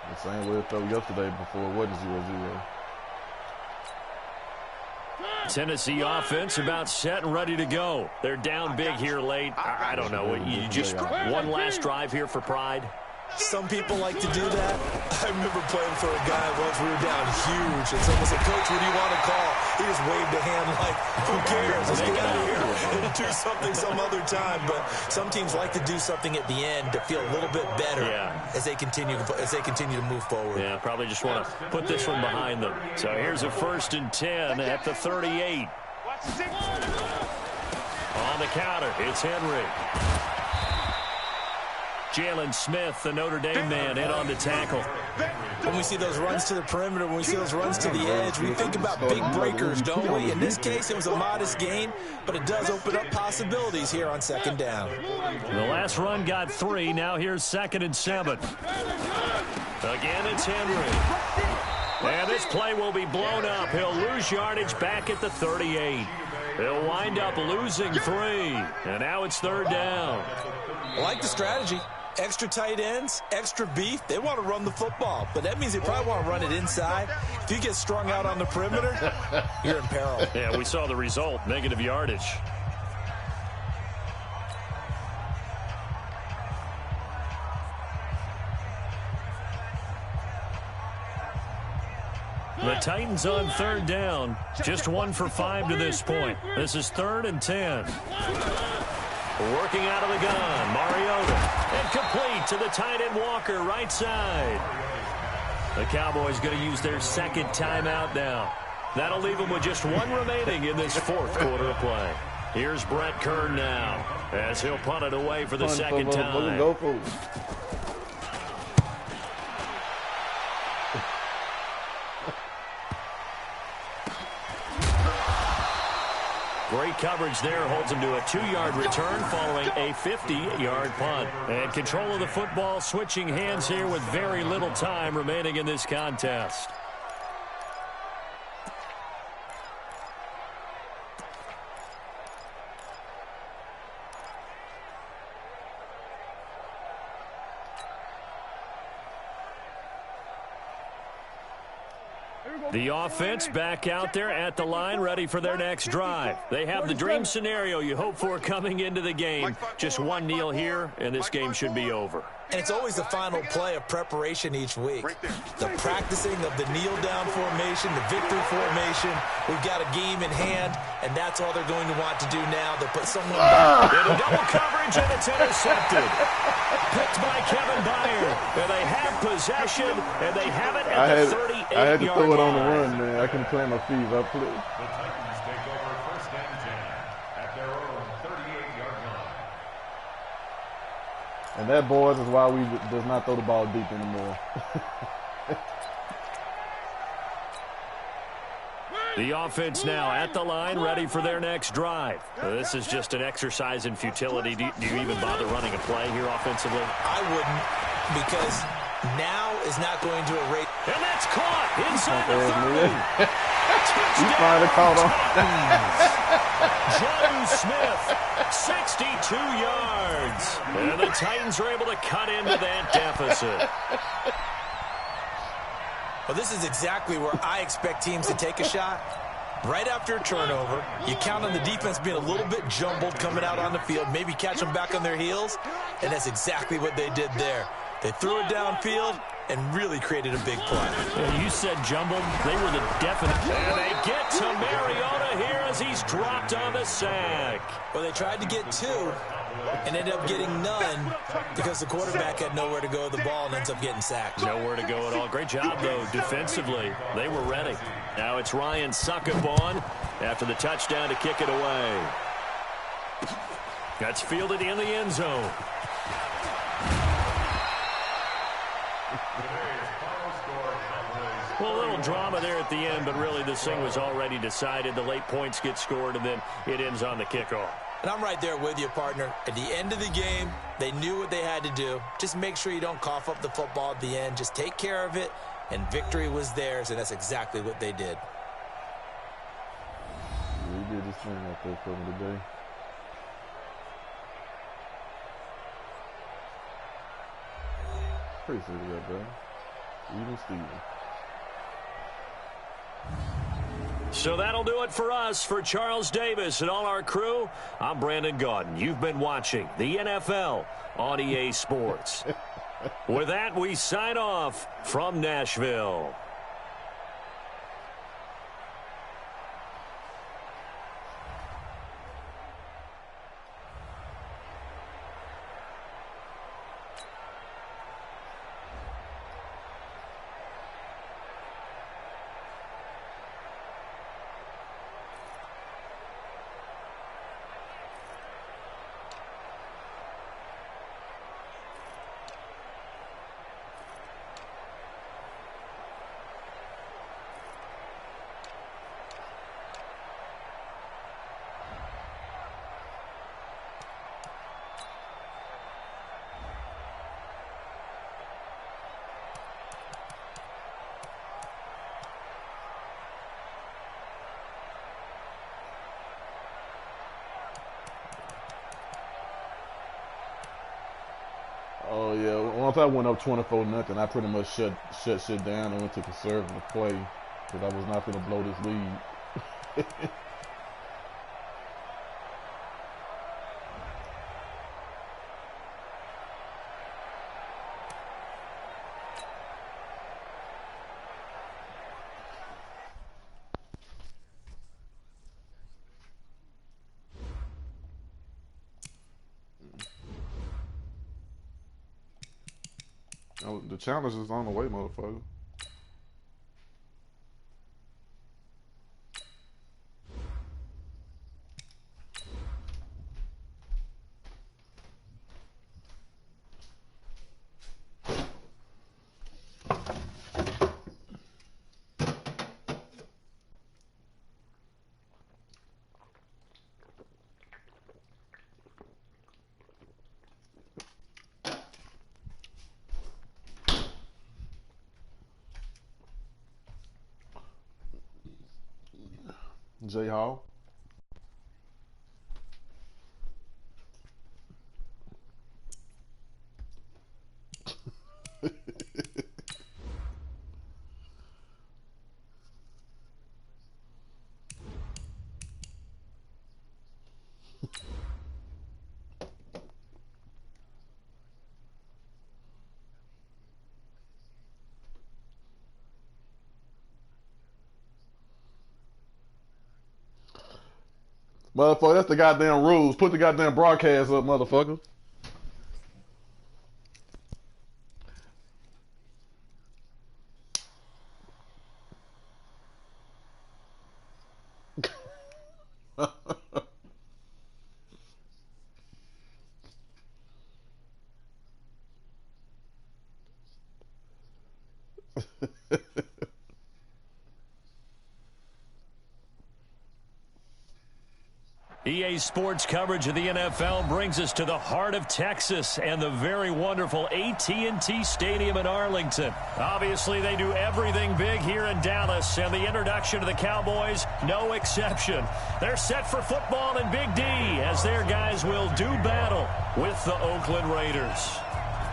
The same way it felt yesterday before it wasn't 0-0. Tennessee offense about set and ready to go. They're down big here late. I don't know. You just one last drive here for pride. Some people like to do that. I remember playing for a guy once. We were down huge, and someone said, "Coach, what do you want to call?" He just waved a hand like, "Who cares? Let's get out of here and do something some other time." But some teams like to do something at the end to feel a little bit better as they continue to move forward. Yeah, probably just want to put this one behind them. So here's a 1st and 10 at the 38. On the counter, it's Henry. Jalen Smith, the Notre Dame man, in on the tackle. When we see those runs to the perimeter, when we see those runs to the edge, we think about big breakers, don't we? In this case, it was a modest gain, but it does open up possibilities here on 2nd down. The last run got 3. Now here's 2nd and 7. Again, it's Henry. And this play will be blown up. He'll lose yardage back at the 38. He'll wind up losing 3. And now it's 3rd down. I like the strategy. Extra tight ends, extra beef. They want to run the football, but that means they probably want to run it inside. If you get strung out on the perimeter, you're in peril. Yeah, we saw the result, negative yardage. The Titans on 3rd down, just 1 for 5 to this point. This is 3rd and 10. Working out of the gun, Mariota, and complete to the tight end Walker, right side. The Cowboys going to use their 2nd timeout now. That'll leave them with just 1 remaining in this 4th quarter of play. Here's Brett Kern now, as he'll punt it away for the 2nd time. Go for it. Great coverage there, holds him to a 2-yard return following a 50-yard punt. And control of the football, switching hands here with very little time remaining in this contest. Here we go, The offense back out there at the line, ready for their next drive. They have the dream scenario you hope for coming into the game. Just one kneel here, and this game should be over. And it's always the final play of preparation each week. The practicing of the kneel-down formation, the victory formation. We've got a game in hand, and that's all they're going to want to do now. They'll put someone back. Into double coverage, and it's intercepted. Picked by Kevin Byard. And they have possession, and they have it at the 38-yard line. I had to throw it on the run, man. I couldn't plant my feet. I played. The Titans take over first and 10 at their own 38-yard line. And that, boys, is why we does not throw the ball deep anymore. The offense now at the line, ready for their next drive. This is just an exercise in futility. Do you even bother running a play here offensively? I wouldn't, because now is not going to erase. And that's caught inside the 30. You finally caught on. John Smith, 62 yards. And the Titans are able to cut into that deficit. Well, this is exactly where I expect teams to take a shot. Right after a turnover, you count on the defense being a little bit jumbled coming out on the field, maybe catch them back on their heels, and that's exactly what they did there. They threw it downfield and really created a big play. You said jumbled. They were the definite. And they get to Mariota here as he's dropped on the sack. Well, they tried to get two and ended up getting none because the quarterback had nowhere to go with the ball and ends up getting sacked. Nowhere to go at all. Great job, though, defensively. They were ready. Now it's Ryan Succopon after the touchdown to kick it away. That's fielded in the end zone. Well, a little drama there at the end, but really this thing was already decided. The late points get scored, and then it ends on the kickoff. And I'm right there with you, partner. At the end of the game, they knew what they had to do. Just make sure you don't cough up the football at the end. Just take care of it, and victory was theirs, and that's exactly what they did. We did this thing out there for me today. Appreciate that, bro. Even Steven. So that'll do it for us. For Charles Davis and all our crew, I'm Brandon Gaudin. You've been watching the NFL on EA Sports. With that, we sign off from Nashville. Oh yeah, once I went up 24-0, I pretty much shut shit down and went to conservative play because I was not going to blow this lead. Oh, the challenge is on the way, motherfucker. J Hall. Motherfucker, that's the goddamn rules. Put the goddamn broadcast up, motherfucker. EA Sports coverage of the NFL brings us to the heart of Texas and the very wonderful AT&T Stadium in Arlington. Obviously, they do everything big here in Dallas, and the introduction to the Cowboys, no exception. They're set for football in Big D as their guys will do battle with the Oakland Raiders.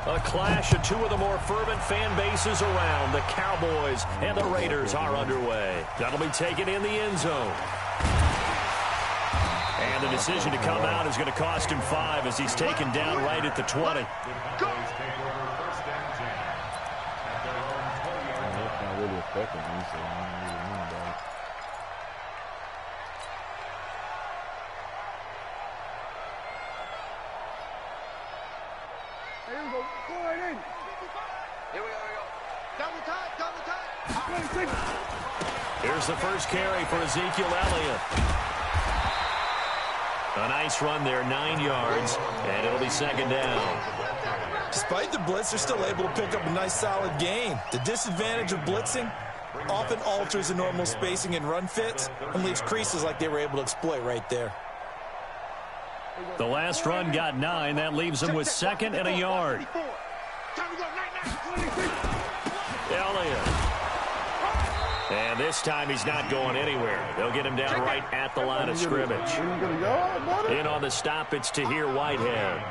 A clash of two of the more fervent fan bases around. The Cowboys and the Raiders are underway. That'll be taken in the end zone. And the decision to come out is going to cost him 5 as he's taken down right at the 20. That's not really affecting me, so I don't really know about it. Here we go. Go right in. Here we go. Double time. Here's the first carry for Ezekiel Elliott. A nice run there, 9 yards, and it'll be second down. Despite the blitz, they're still able to pick up a nice, solid gain. The disadvantage of blitzing often alters the normal spacing and run fits and leaves creases like they were able to exploit right there. The last run got 9. That leaves them with 2nd and a yard. Elliott. And this time he's not going anywhere. They'll get him down right at the line of scrimmage. In on the stop, it's Tahir Whitehead.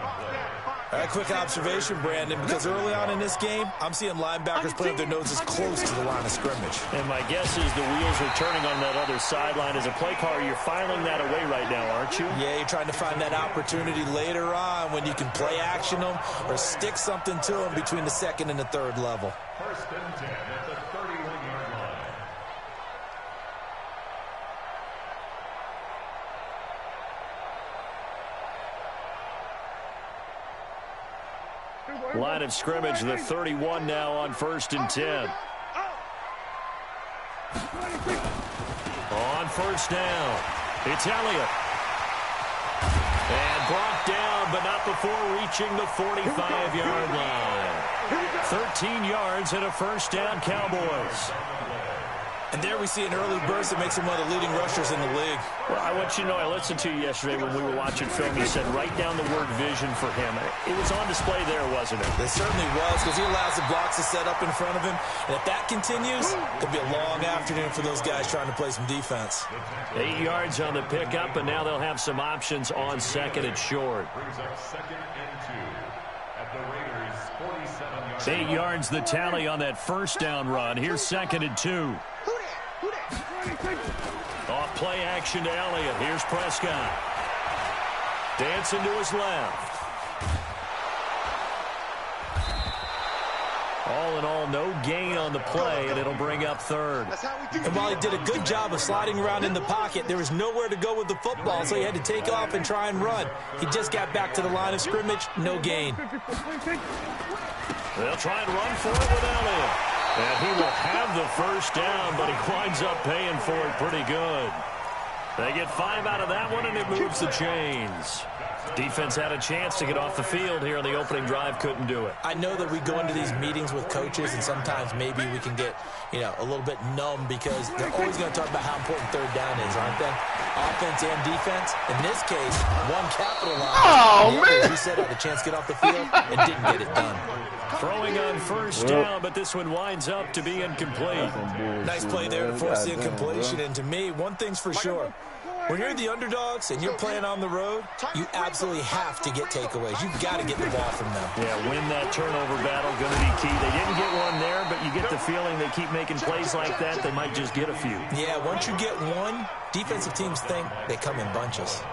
A quick observation, Brandon, because early on in this game, I'm seeing linebackers play with their noses close to the line of scrimmage. And my guess is the wheels are turning on that other sideline. As a play caller, you're filing that away right now, aren't you? Yeah, you're trying to find that opportunity later on when you can play action them or stick something to them between the 2nd and the 3rd level. First and 10 at the 31-yard line. Line of scrimmage, the 31 now on 1st and 10. On 1st down, it's Elliott. And brought down, but not before reaching the 45-yard line. 13 yards and a 1st down, Cowboys. And there we see an early burst that makes him one of the leading rushers in the league. Well, I want you to know, I listened to you yesterday when we were watching film. You said write down the word vision for him. It was on display there, wasn't it? It certainly was, because he allows the blocks to set up in front of him. And if that continues, it'll be a long afternoon for those guys trying to play some defense. 8 yards on the pickup, and now they'll have some options on 2nd and short. Brings up 2nd and 2 at the Raiders' 47-yard 8 line. yards the tally on that 1st down run. Here's 2nd and 2. Off play action to Elliott. Here's Prescott. Dancing to his left. All in all, no gain on the play, and it'll bring up 3rd. And while he did a good job of sliding around in the pocket, there was nowhere to go with the football, so he had to take off and try and run. He just got back to the line of scrimmage, no gain. They'll try and run for it with Elliott. And he will have the 1st down, but he winds up paying for it pretty good. They get 5 out of that one, and it moves the chains. Defense had a chance to get off the field here on the opening drive, couldn't do it. I know that we go into these meetings with coaches, and sometimes maybe we can get, a little bit numb because they're always going to talk about how important 3rd down is, aren't they? Offense and defense. In this case, one capitalized. Oh, man! He said had a chance to get off the field and didn't get it done. Throwing on 1st down, but this one winds up to be incomplete. Nice play there to force the incompletion. And to me, one thing's for sure. When you're the underdogs and you're playing on the road, you absolutely have to get takeaways. You've got to get the ball from them. Yeah, win that turnover battle, going to be key. They didn't get one there, but you get the feeling they keep making plays like that, they might just get a few. Yeah, once you get one, defensive teams think they come in bunches.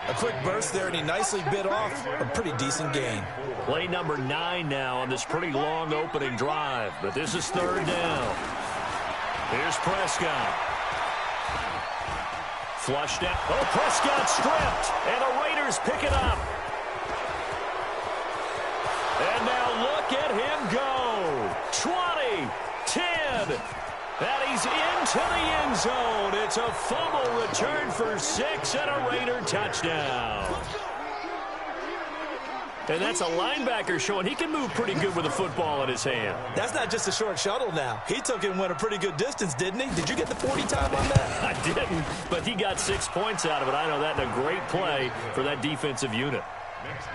A quick burst there, and he nicely bit off a pretty decent gain. Play number 9 now on this pretty long opening drive, but this is 3rd down. Here's Prescott. Flushed out. Oh, Prescott stripped. And the Raiders pick it up. And now look at him go. 20, 10. And he's into the end zone. It's a fumble return for 6 and a Raider touchdown. And that's a linebacker showing he can move pretty good with a football in his hand. That's not just a short shuttle now. He took it and went a pretty good distance, didn't he? Did you get the 40 time on that? I didn't, but he got 6 points out of it. I know that in a great play for that defensive unit.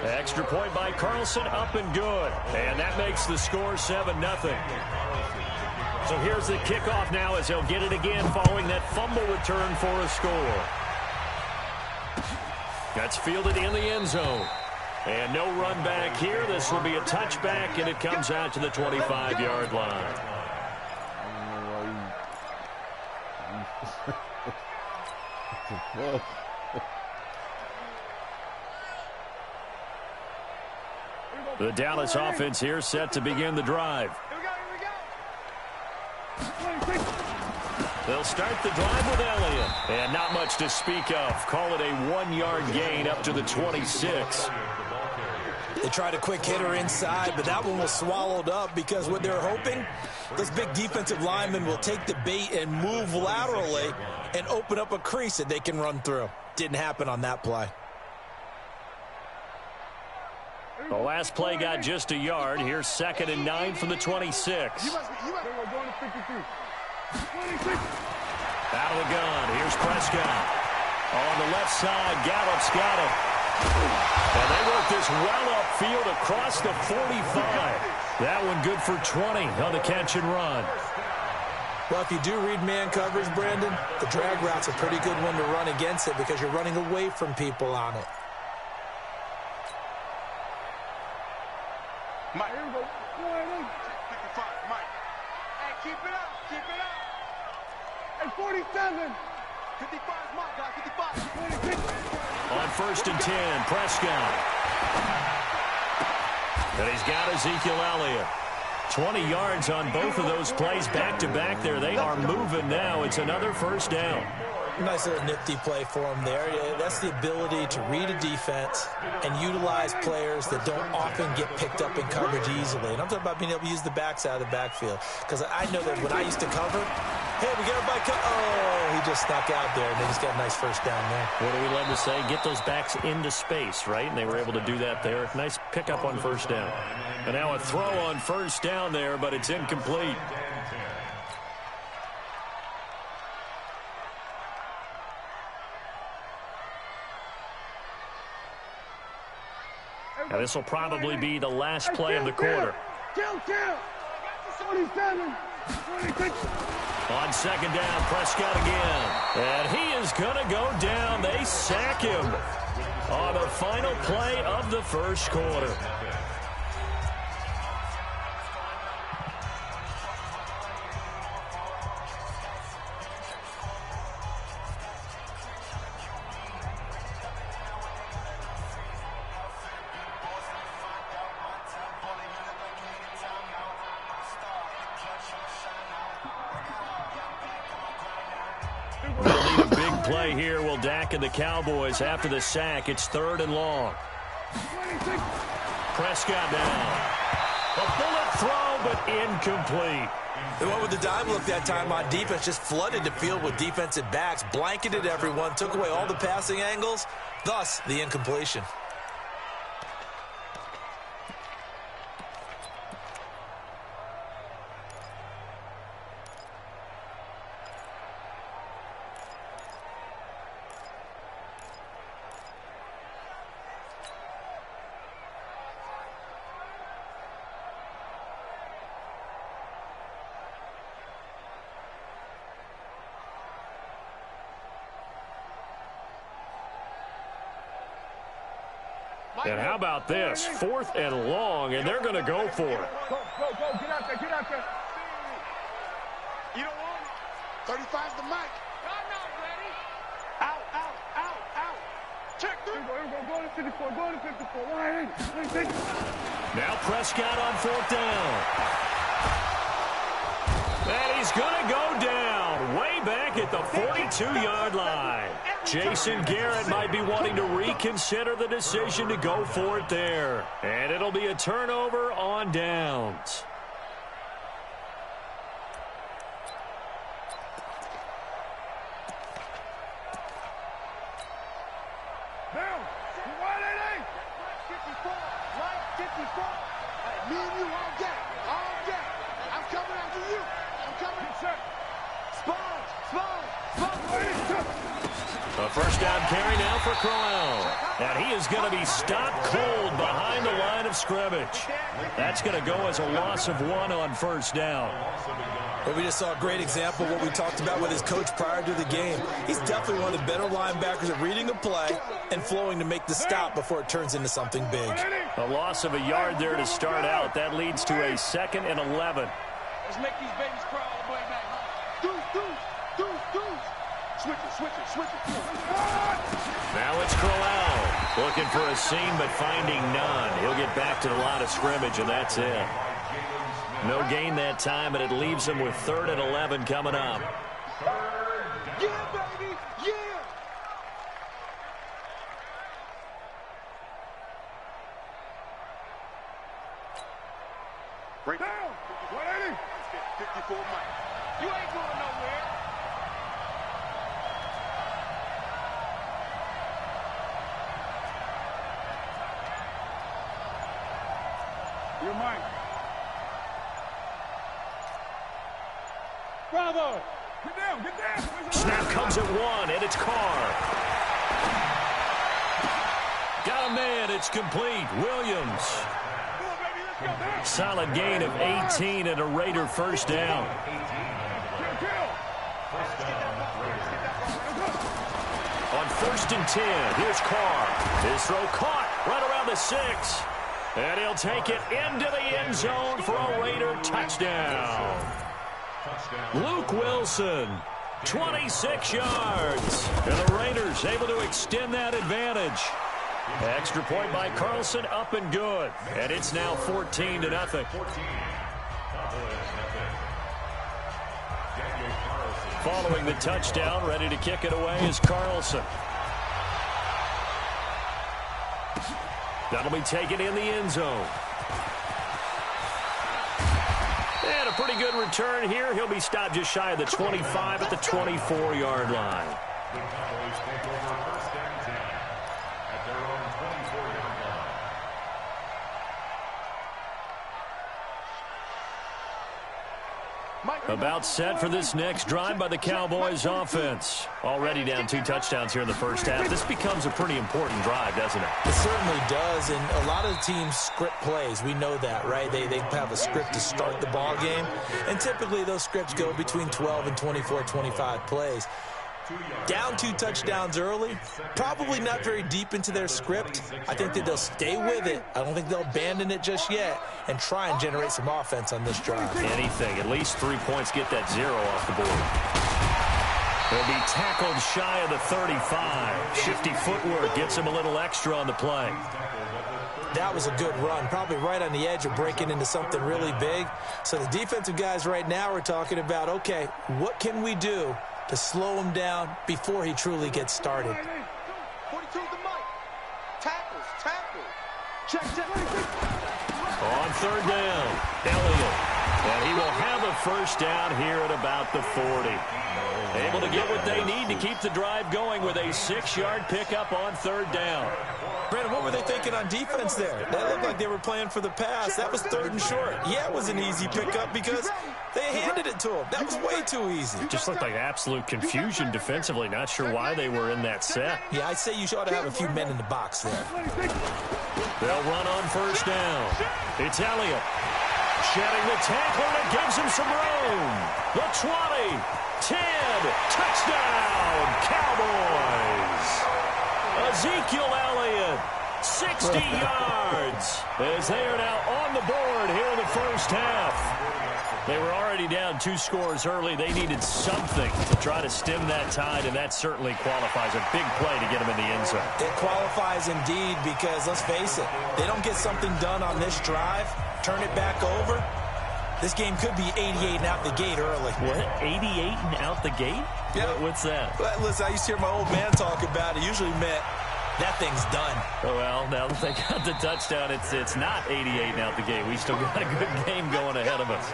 Extra point by Carlson, up and good. And that makes the score 7-0. So here's the kickoff now as he'll get it again following that fumble return for a score. That's fielded in the end zone. And no run back here. This will be a touchback, and it comes out to the 25-yard line. The Dallas offense here set to begin the drive. They'll start the drive with Elliott. And not much to speak of. Call it a 1-yard gain up to the 26. They tried a quick hitter inside, but that one was swallowed up because what they're hoping, those big defensive linemen will take the bait and move laterally and open up a crease that they can run through. Didn't happen on that play. The last play got just a yard. Here's 2nd and 9 from the 26. Out of the gun. Here's Prescott. On the left side, Gallup's got him. And they work this well upfield across the 45. That one good for 20 on the catch and run. Well, if you do read man coverage, Brandon, the drag route's a pretty good one to run against it because you're running away from people on it. Mike, here we go. 55, Mike. Hey, keep it up, keep it up. Hey, 47. 55, Mike, guys, 55. 26. On 1st and 10, Prescott. And he's got Ezekiel Elliott. 20 yards on both of those plays back-to-back there. They are moving now. It's another 1st down. Nice little nifty play for him there. That's the ability to read a defense and utilize players that don't often get picked up in coverage easily. And I'm talking about being able to use the backs out of the backfield. Because I know that when I used to cover, hey, we got everybody oh, he just snuck out there, and they just got a nice 1st down there. What do we love to say? Get those backs into space, right? And they were able to do that there. Nice pickup on 1st down. And now a throw on 1st down there, but it's incomplete. And this will probably be the last play of the quarter. Kill. 27. 26. On 2nd down, Prescott again. And he is going to go down. They sack him on the final play of the 1st quarter. Play here will Dak and the Cowboys after the sack. It's 3rd and long. Prescott down. A bullet throw, but incomplete. The one with the dime look that time on defense just flooded the field with defensive backs, blanketed everyone, took away all the passing angles, thus the incompletion. And how about this? 4th and long, and they're going to go for it. Go. Get out there. You don't want it. 35's the mic. I'm not ready. Out. Check through. Go to 54. Now Prescott on 4th down. And he's going to go down way back at the 42-yard line. Jason Garrett might be wanting to reconsider the decision to go for it there. And it'll be a turnover on downs. A first down carry now for Crowell. And he is going to be stopped cold behind the line of scrimmage. That's going to go as a loss of 1 on first down. Well, we just saw a great example of what we talked about with his coach prior to the game. He's definitely one of the better linebackers at reading a play and flowing to make the stop before it turns into something big. A loss of a yard there to start out. That leads to a 2nd and 11. Let's make these babies cry all the way back. Deuce. Switch it. Now it's Crowell looking for a seam but finding none. He'll get back to the line of scrimmage, and that's it. No gain that time, and it leaves him with 3rd and 11 coming up. Yeah, baby, yeah! Break down! 180! 54 Mike. You ain't going nowhere. You're mine. Bravo! Get down! Snap comes at 1, and it's Carr. Got a man, it's complete. Williams. Solid gain of 18 and a Raider first down. On 1st and 10, here's Carr. His throw caught right around the 6. And he'll take it into the end zone for a Raider touchdown. Luke Wilson, 26 yards. And the Raiders able to extend that advantage. Extra point by Carlson, up and good. And it's now 14-0. Following the touchdown, ready to kick it away is Carlson. That'll be taken in the end zone. And a pretty good return here. He'll be stopped just shy of the 25 at the 24-yard line. The Cowboys take over 1st and 10 at their own 24-yard line. About set for this next drive by the Cowboys offense. Already down 2 touchdowns here in the first half. This becomes a pretty important drive, doesn't it? It certainly does, and a lot of the teams script plays. We know that, right? They have a script to start the ball game, and typically those scripts go between 12 and 24, 25 plays. Down 2 touchdowns early, probably not very deep into their script. I think that they'll stay with it. I don't think they'll abandon it just yet and try and generate some offense on this drive. Anything, at least 3 points, get that 0 off the board. He'll be tackled shy of the 35. Shifty footwork gets him a little extra on the play. That was a good run, probably right on the edge of breaking into something really big. So the defensive guys right now are talking about, okay, what can we do to slow him down before he truly gets started? 42 the mic. Tackle. Check. On 3rd down, Elliott. And he will have a first down here at about the 40. Able to get what they need to keep the drive going with a 6-yard pickup on 3rd down. Brandon, what were they thinking on defense there? They looked like they were playing for the pass. That was 3rd and short. Yeah, it was an easy pickup because they handed it to him. That was way too easy. Just looked like absolute confusion defensively. Not sure why they were in that set. Yeah, I'd say you ought to have a few men in the box there. They'll run on 1st down. It's Elliott. Shedding the tackler, and it gives him some room. The 20, 10, touchdown, Cowboys. Ezekiel Elliott, 60 yards, as they are now on the board here in the first half. They were already down 2 scores early. They needed something to try to stem that tide, and that certainly qualifies. A big play to get them in the end zone. It qualifies indeed because, let's face it, they don't get something done on this drive, turn it back over, This game could be 88 and out the gate early. What? 88 and out the gate? Yeah. What's that? Well, listen, I used to hear my old man talk about it. It usually meant that thing's done. Oh, well, now that they got the touchdown, it's not 88 and out the gate. We still got a good game going ahead of us.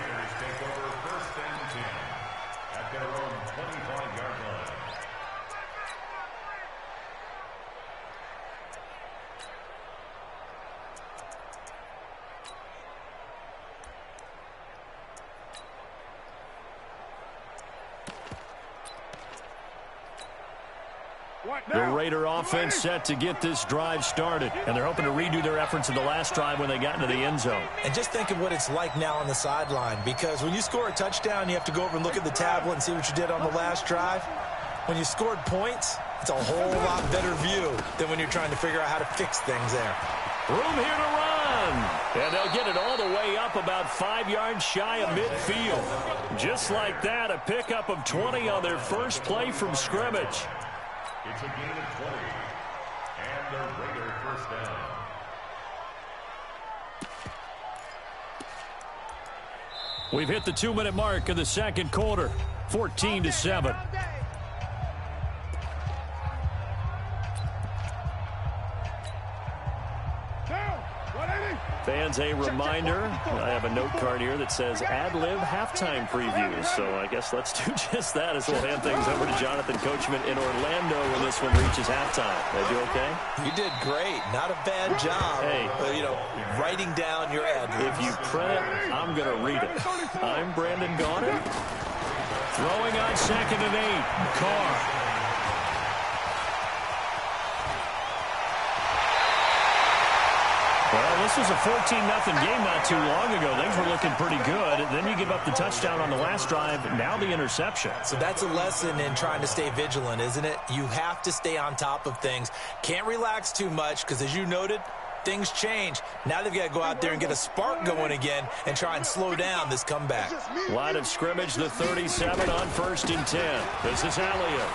The Raider offense set to get this drive started, and they're hoping to redo their efforts in the last drive when they got into the end zone. And just think of what it's like now on the sideline, because when you score a touchdown, you have to go over and look at the tablet and see what you did on the last drive. When you scored points, it's a whole lot better view than when you're trying to figure out how to fix things there. Room here to run. And they'll get it all the way up about 5 yards shy of midfield. Just like that, a pickup of 20 on their first play from scrimmage. It's a gain of 20, and the Raider first down. We've hit the 2-minute mark of the second quarter, 14-7. Fans, a reminder, I have a note card here that says ad-lib halftime previews. So I guess let's do just that as we'll hand things over to Jonathan Coachman in Orlando when this one reaches halftime. Did I do okay? You did great. Not a bad job. Hey. Writing down your ad. If you print it, I'm going to read it. I'm Brandon Gaudin. Throwing on 2nd and 8. Carr. Well, this was a 14-0 game not too long ago. Things were looking pretty good. Then you give up the touchdown on the last drive. Now the interception. So that's a lesson in trying to stay vigilant, isn't it? You have to stay on top of things. Can't relax too much because, as you noted, things change. Now they've got to go out there and get a spark going again and try and slow down this comeback. Line of scrimmage, the 37 on 1st and 10. This is Elliott.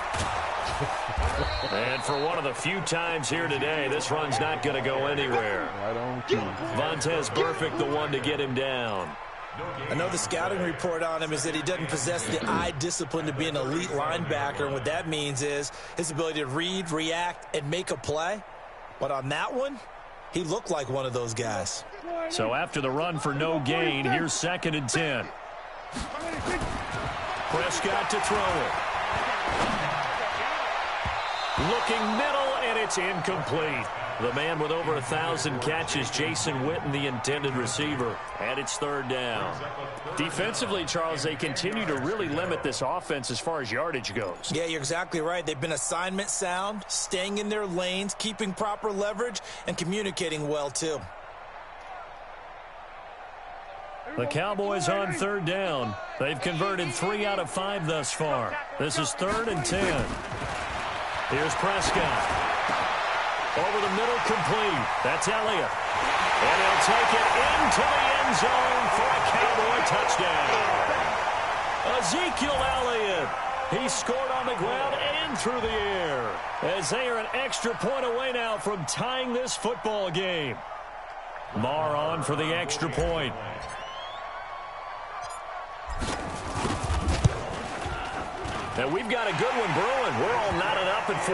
And for one of the few times here today, this run's not going to go anywhere. Right on cue. Vontez Burfict, the one to get him down. I know the scouting report on him is that he doesn't possess the eye discipline to be an elite linebacker. And what that means is his ability to read, react, and make a play. But on that one, he looked like one of those guys. So after the run for no gain, here's 2nd and 10. Prescott to throw it. Looking middle, and it's incomplete. The man with over 1,000 catches, Jason Witten, the intended receiver. And it's 3rd down. Defensively, Charles, they continue to really limit this offense as far as yardage goes. Yeah, you're exactly right. They've been assignment sound, staying in their lanes, keeping proper leverage, and communicating well, too. The Cowboys on 3rd down. They've converted 3 out of 5 thus far. This is 3rd and 10. Here's Prescott. Over the middle, complete. That's Elliott. And he'll take it into the end zone for a Cowboy touchdown. Ezekiel Elliott. He scored on the ground and through the air. As they are an extra point away now from tying this football game. Marr on for the extra point. And we've got a good one brewing. We're all knotted up at 14.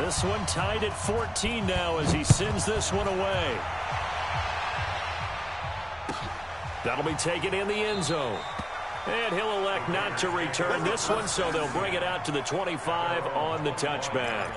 This one tied at 14 now as he sends this one away. That'll be taken in the end zone. And he'll elect not to return this one, so they'll bring it out to the 25 on the touchback.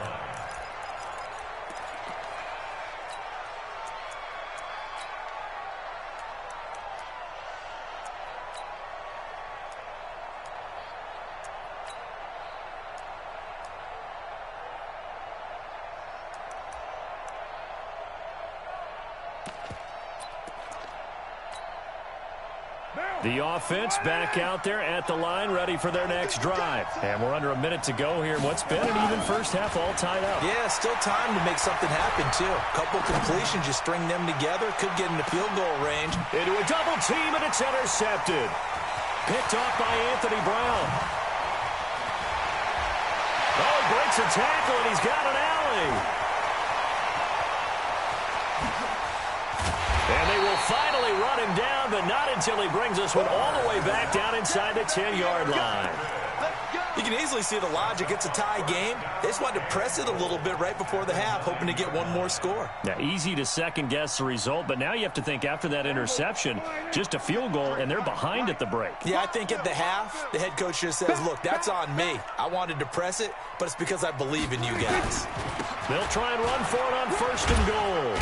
The offense back out there at the line, ready for their next drive. And we're under a minute to go here in what's been an even first half, all tied up. Yeah, still time to make something happen, too. Couple completions, you string them together, could get into field goal range. Into a double team, and it's intercepted. Picked off by Anthony Brown. Oh, he breaks a tackle, and he's got an alley. And they will finally run him down, but not until he brings us one all the way back down inside the 10-yard line. You can easily see the logic. It's a tie game. They just wanted to press it a little bit right before the half, hoping to get one more score. Now, easy to second-guess the result, but now you have to think after that interception, just a field goal, and they're behind at the break. Yeah, I think at the half, the head coach just says, look, that's on me. I wanted to press it, but it's because I believe in you guys. They'll try and run for it on 1st and goal.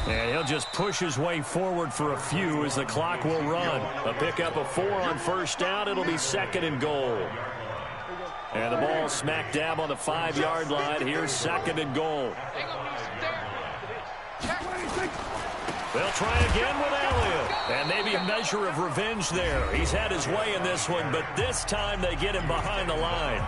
And he'll just push his way forward for a few as the clock will run. A pickup of 4 on 1st down. It'll be 2nd and goal. And the ball smack dab on the 5-yard line. Here's 2nd and goal. They'll try again with Elliott. And maybe a measure of revenge there. He's had his way in this one, but this time they get him behind the line.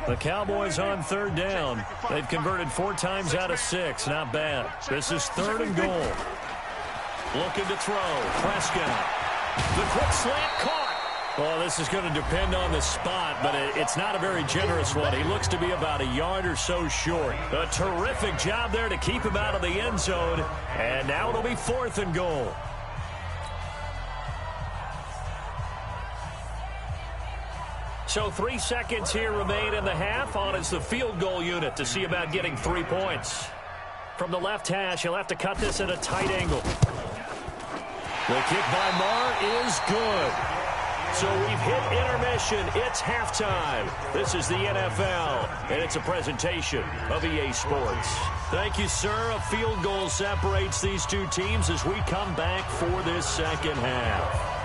The Cowboys on 3rd down. They've converted 4 times out of 6. Not bad. This is 3rd and goal. Looking to throw. Prescott. The quick slant caught. Well, this is going to depend on the spot, but it's not a very generous one. He looks to be about a yard or so short. A terrific job there to keep him out of the end zone. And now it'll be 4th and goal. So 3 seconds here remain in the half. On is the field goal unit to see about getting 3 points. From the left hash, he'll have to cut this at a tight angle. The kick by Marr is good. So we've hit intermission. It's halftime. This is the NFL, and it's a presentation of EA Sports. Thank you, sir. A field goal separates these two teams as we come back for this second half.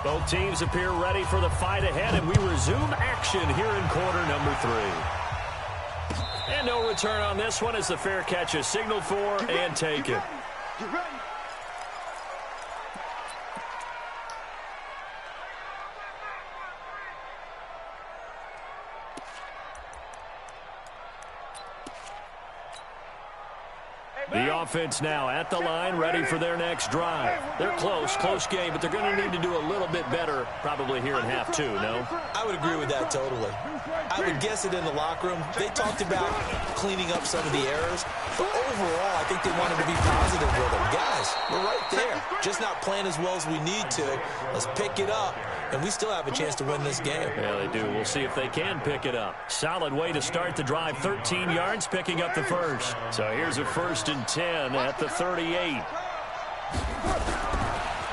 Both teams appear ready for the fight ahead, and we resume action here in quarter number 3. And no return on this one as the fair catch is signaled for and taken. The offense now at the line, ready for their next drive. They're close game, but they're going to need to do a little bit better probably here in half 2, no? I would agree with that totally. I would guess it in the locker room. They talked about cleaning up some of the errors, but overall, I think they wanted to be positive with them. Guys, we're right there. Just not playing as well as we need to. Let's pick it up, and we still have a chance to win this game. Yeah, they do. We'll see if they can pick it up. Solid way to start the drive. 13 yards, picking up the first. So here's a 1st and 10 at the 38.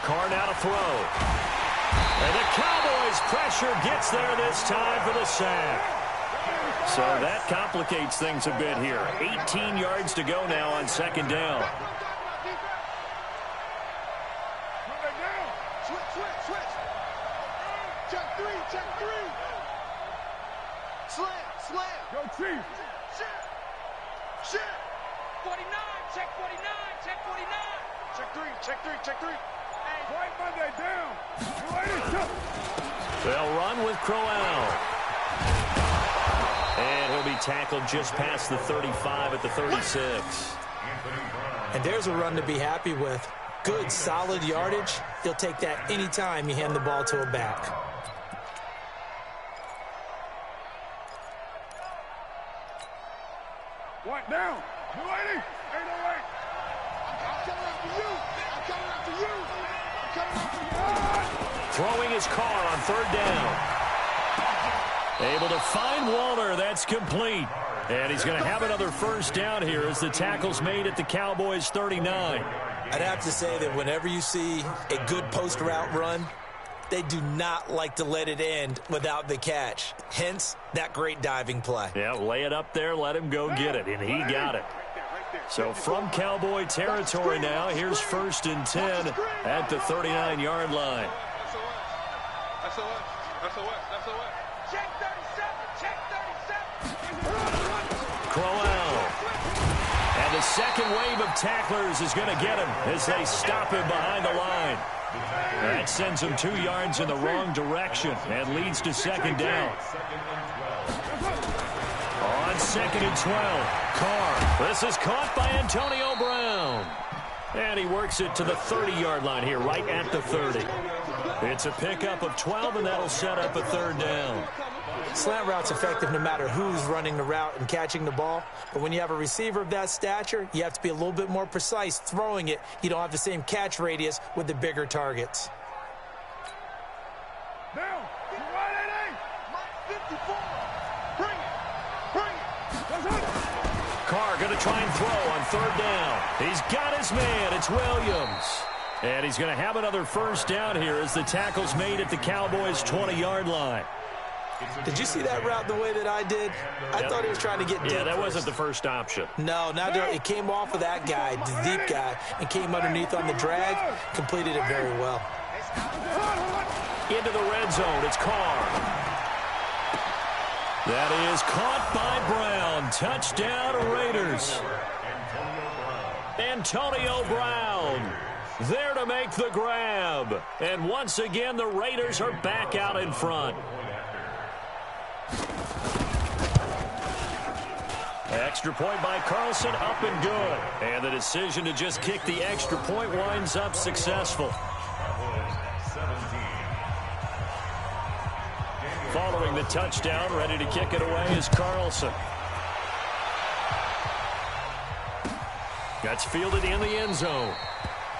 Carr now to throw. And the Cowboys' pressure gets there this time for the sack. So that complicates things a bit here. 18 yards to go now on 2nd down. Switch. Check 3. Slam. Go Chief. Shit. 49. Check 49. Check 3. Hey, White Monday down. They'll run with Crowell. And he'll be tackled just past the 35 at the 36. And there's a run to be happy with. Good, solid yardage. He'll take that anytime you hand the ball to a back. What down? 280. Ain't no way. I'm coming after you. Throwing his car on 3rd down. Able to find Waller. That's complete. And he's going to have another 1st down here as the tackle's made at the Cowboys' 39. I'd have to say that whenever you see a good post route run, they do not like to let it end without the catch. Hence, that great diving play. Yeah, lay it up there, let him go get it, and he got it. So from Cowboy territory now, here's 1st and 10 at the 39-yard line. Crowell. And the second wave of tacklers is going to get him as they stop him behind the line. That sends him 2 yards in the wrong direction and leads to second down. On 2nd and 12, Carr. This is caught by Antonio Brown. And he works it to the 30-yard line here, right at the 30. It's a pickup of 12, and that'll set up a 3rd down. Slant route's effective no matter who's running the route and catching the ball. But when you have a receiver of that stature, you have to be a little bit more precise throwing it. You don't have the same catch radius with the bigger targets. Down. 54. Bring it. Carr going to try and throw on 3rd down. He's got his man. It's Williams. And he's going to have another 1st down here as the tackle's made at the Cowboys' 20-yard line. Did you see that route the way that I did? I thought he was trying to get deep. Yeah, that wasn't the first option. No, not there. It came off of that guy, the deep guy, and came underneath on the drag. Completed it very well. Into the red zone. It's Carr. That is caught by Brown. Touchdown, Raiders. Antonio Brown there to make the grab. And once again, the Raiders are back out in front. Extra point by Carlson, up and good. And the decision to just kick the extra point winds up successful. Following the touchdown, ready to kick it away is Carlson. That's fielded in the end zone.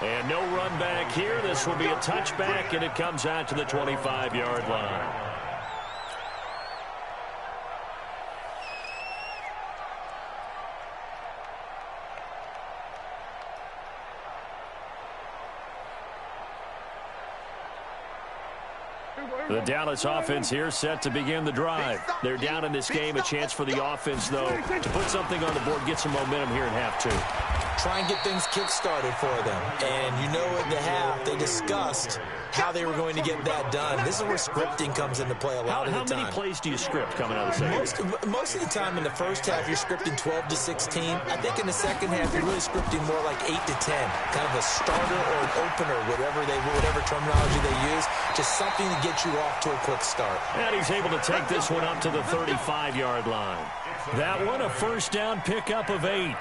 And no run back here. This will be a touchback, and it comes out to the 25-yard line. The Dallas offense here set to begin the drive. They're down in this game. A chance for the offense, though, to put something on the board, get some momentum here in half 2. Try and get things kick-started for them. And you know at the half, they discussed how they were going to get that done. This is where scripting comes into play a lot of the time. How many plays do you script coming out of the second? Most of the time in the first half, you're scripting 12 to 16. I think in the second half, you're really scripting more like 8 to 10. Kind of a starter or an opener, whatever terminology they use. Just something to get you off to a quick start. And he's able to take this one up to the 35-yard line. That one a 1st down pickup of 8.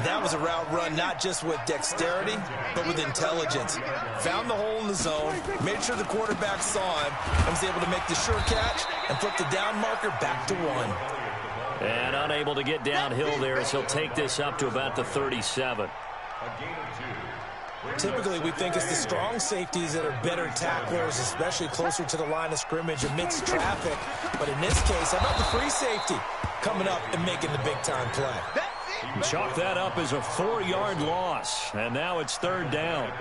That was a route run not just with dexterity, but with intelligence. Found the hole in the zone, made sure the quarterback saw him, and was able to make the sure catch and flip the down marker back to 1. And unable to get downhill there as he'll take this up to about the 37. Typically, we think it's the strong safeties that are better tacklers, especially closer to the line of scrimmage amidst traffic. But in this case, how about the free safety coming up and making the big-time play? Chalk that up as a 4-yard loss. And now it's 3rd down.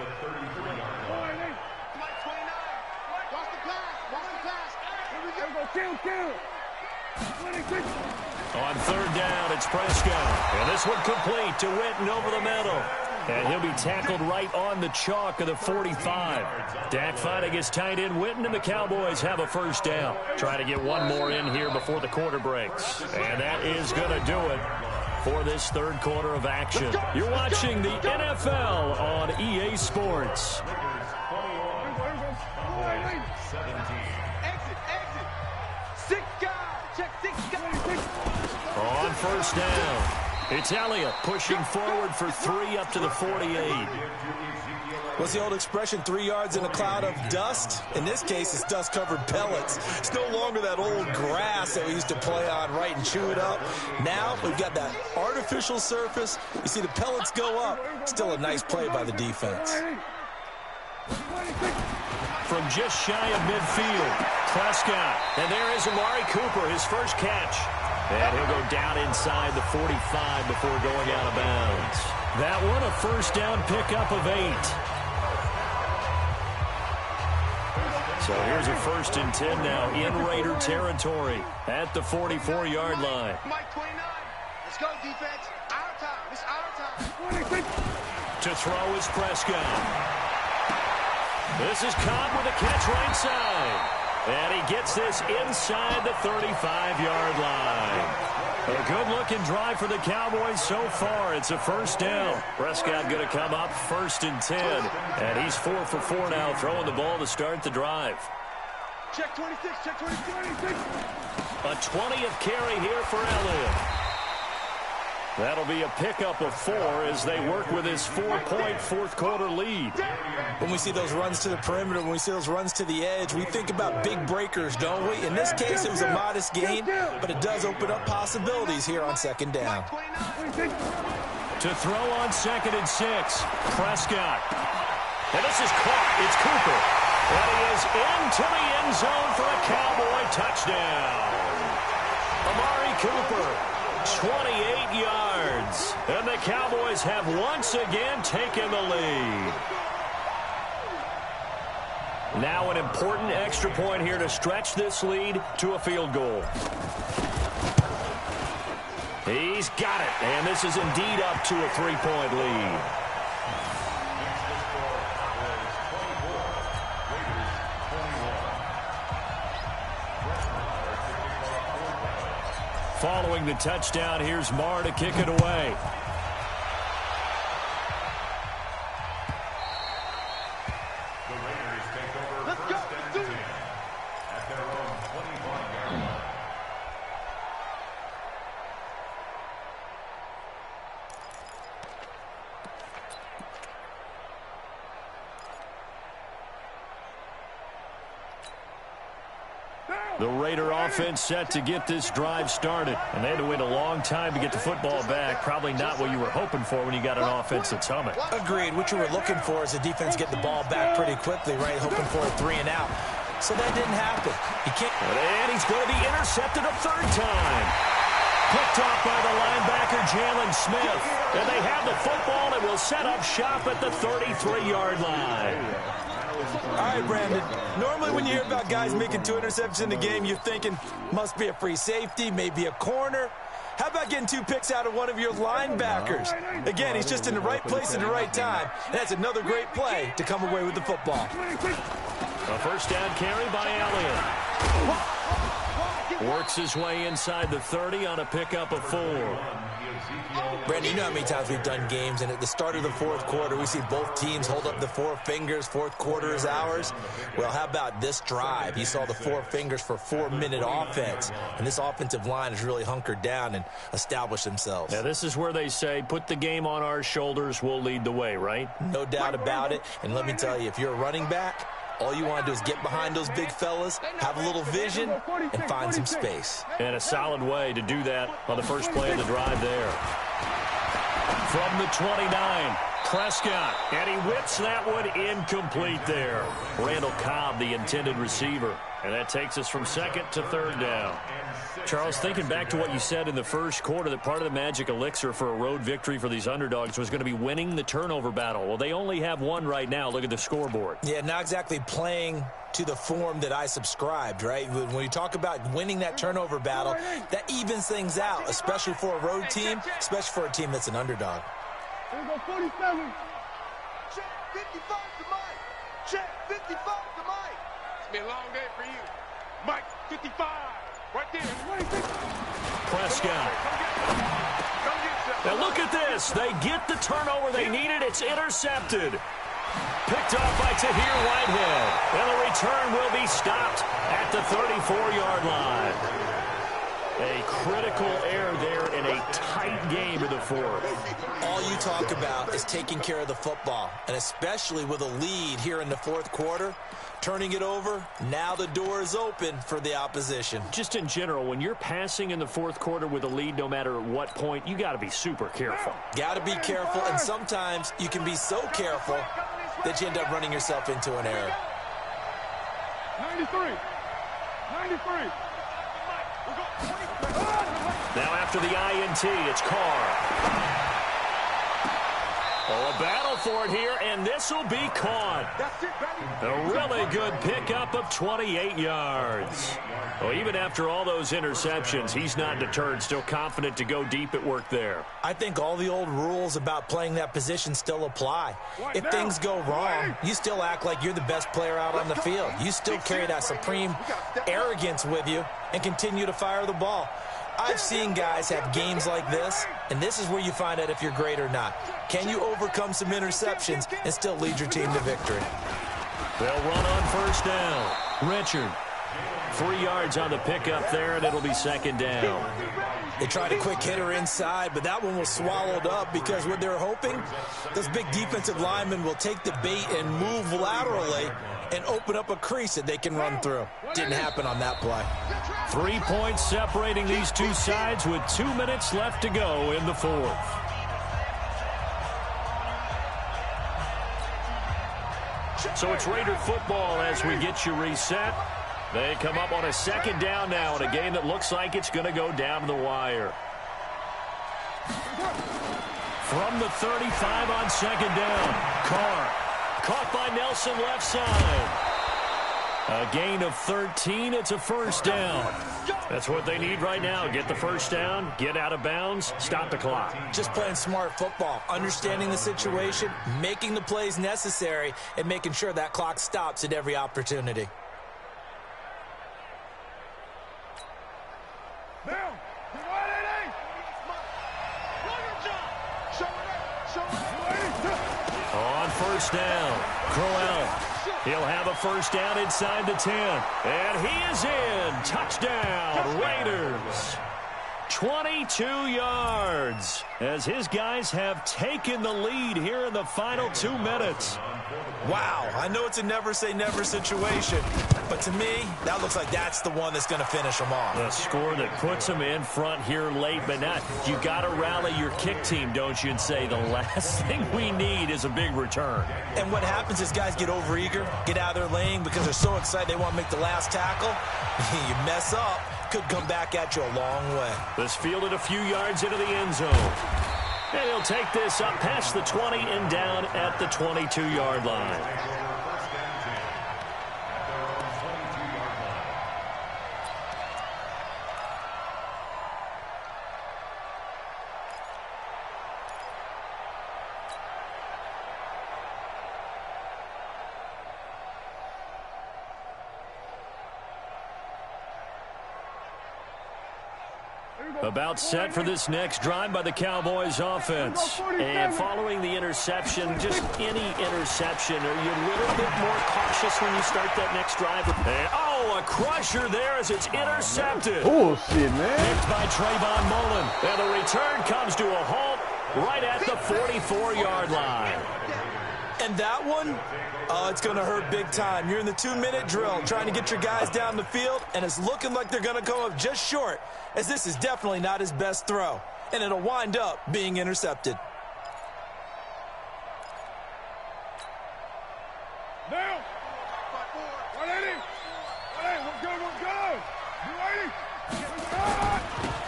On 3rd down, it's Prescott. And this one complete to Witten over the middle. And he'll be tackled right on the chalk of the 45. Dak finding his tight end Witten, and the Cowboys have a 1st down. Try to get one more in here before the quarter breaks. And that is going to do it for this 3rd quarter of action. You're watching the NFL on EA Sports. On 1st down, it's Elliott pushing forward for 3 up to the 48. What's the old expression, 3 yards in a cloud of dust? In this case, it's dust-covered pellets. It's no longer that old grass that we used to play on, right, and chew it up. Now we've got that artificial surface. You see the pellets go up. Still a nice play by the defense. From just shy of midfield, Prescott. And there is Amari Cooper, his first catch. And he'll go down inside the 45 before going out of bounds. That one a 1st down pickup of 8. So here's a 1st and 10 now in Raider territory at the 44-yard line. Mike 29. Let's go, defense. Our time. It's our time. To throw is Prescott. This is Cobb with a catch right side. And he gets this inside the 35-yard line. A good-looking drive for the Cowboys so far. It's a first down. Prescott going to come up 1st and 10. And he's 4 for 4 now, throwing the ball to start the drive. Check 26, check 26. A 20th carry here for Elliott. That'll be a pickup of 4 as they work with his 4-point fourth-quarter lead. When we see those runs to the perimeter, when we see those runs to the edge, we think about big breakers, don't we? In this case, it was a modest gain, but it does open up possibilities here on 2nd down. To throw on 2nd and 6, Prescott. And this is caught. It's Cooper. And he is into the end zone for a Cowboy touchdown. Amari Cooper. 28 yards. And the Cowboys have once again taken the lead. Now an important extra point here to stretch this lead to a field goal. He's got it. And this is indeed up to a 3-point lead. Following the touchdown, here's Marr to kick it away. The Raiders take over 1st and 10 at their own 21-yard line. The Raider offense set to get this drive started. And they had to wait a long time to get the football back. Probably not what you were hoping for when you got an offense that's humming. Agreed. What you were looking for is the defense get the ball back pretty quickly, right? Hoping for a 3 and out. So that didn't happen. He can't. And he's going to be intercepted a 3rd time. Picked off by the linebacker, Jalen Smith. And they have the football and will set up shop at the 33-yard line. All right, Brandon. Normally when you hear about guys making 2 interceptions in the game, you're thinking must be a free safety, maybe a corner. How about getting 2 picks out of one of your linebackers? Again, he's just in the right place at the right time. That's another great play to come away with the football. A first down carry by Elliott. Works his way inside the 30 on a pickup of 4. Brandon, you know how many times we've done games, and at the start of the 4th quarter, we see both teams hold up the 4 fingers, 4th quarter is ours. Well, how about this drive? You saw the 4 fingers for 4-minute offense, and this offensive line has really hunkered down and established themselves. Now, this is where they say, put the game on our shoulders, we'll lead the way, right? No doubt about it, and let me tell you, if you're a running back, all you want to do is get behind those big fellas, have a little vision, and find some space. And a solid way to do that on the first play of the drive there. From the 29, Prescott, and he whips that one incomplete there. Randall Cobb, the intended receiver. And that takes us from 2nd to 3rd down. Charles, thinking back to what you said in the first quarter, that part of the magic elixir for a road victory for these underdogs was going to be winning the turnover battle. Well, they only have one right now. Look at the scoreboard. Yeah, not exactly playing to the form that I subscribed, right? When you talk about winning that turnover battle, that evens things out, especially for a road team, especially for a team that's an underdog. Here we go, 47. Check 55 to Mike. Check 55 to Mike. It's been a long day for you. Mike, 55. Right there. Prescott. Now look at this. They get the turnover they needed. It's intercepted. Picked off by Tahir Whitehead. And the return will be stopped at the 34-yard line. A critical error there in a tight game in the 4th. All you talk about is taking care of the football, and especially with a lead here in the 4th quarter, turning it over, now the door is open for the opposition. Just in general, when you're passing in the 4th quarter with a lead, no matter at what point, you got to be super careful. Got to be careful, and sometimes you can be so careful that you end up running yourself into an error. 93. 93. Now after the INT, it's Carr. Oh, a battle for it here, and this will be caught. A really good pickup of 28 yards. Well, even after all those interceptions, he's not deterred, still confident to go deep at work there. I think all the old rules about playing that position still apply. If things go wrong, you still act like you're the best player out on the field. You still carry that supreme arrogance with you and continue to fire the ball. I've seen guys have games like this, and this is where you find out if you're great or not. Can you overcome some interceptions and still lead your team to victory? They'll run on first down. Richard, 3 yards on the pickup there, and it'll be second down. They tried a quick hitter inside, but that one was swallowed up because what they're hoping, those big defensive linemen will take the bait and move laterally and open up a crease that they can run through. Didn't happen on that play. 3 points separating these two sides with 2 minutes left to go in the fourth. So it's Raider football as we get you reset. They come up on a second down now in a game that looks like it's going to go down to the wire. From the 35 on second down, Carr. Caught by Nelson left side. A gain of 13. It's a first down. That's what they need right now. Get the first down, get out of bounds, stop the clock. Just playing smart football, understanding the situation, making the plays necessary, and making sure that clock stops at every opportunity. On first down, Crowell. He'll have a first down inside the 10. And he is in. Touchdown, Raiders. 22 yards as his guys have taken the lead here in the final 2 minutes. Wow, I know it's a never-say-never situation, but to me, that looks like that's the one that's going to finish them off. A score that puts them in front here late, but not. You got to rally your kick team, don't you, and say the last thing we need is a big return. And what happens is guys get overeager, get out of their lane because they're so excited they want to make the last tackle. You mess up, could come back at you a long way. This fielded a few yards into the end zone. And he'll take this up past the 20 and down at the 22-yard line. About set for this next drive by the Cowboys offense. And following the interception, just any interception, are you a little bit more cautious when you start that next drive? And, oh, a crusher there as it's intercepted. Bullshit, man. Picked by Trayvon Mullen. And the return comes to a halt right at the 44-yard line. And that one, oh, it's going to hurt big time. You're in the 2-minute drill trying to get your guys down the field, and it's looking like they're going to come up just short, as this is definitely not his best throw, and it'll wind up being intercepted. Now, 180. 180, let's go.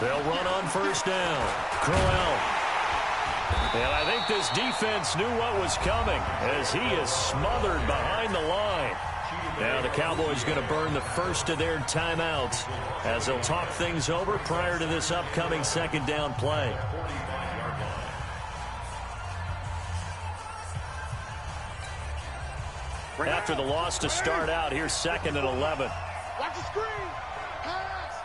They'll run on first down. Crowell. And I think this defense knew what was coming as he is smothered behind the line. Now the Cowboys going to burn the first of their timeouts as they'll talk things over prior to this upcoming second down play. After the loss to start out, here's 2nd and 11. Watch the screen. Pass.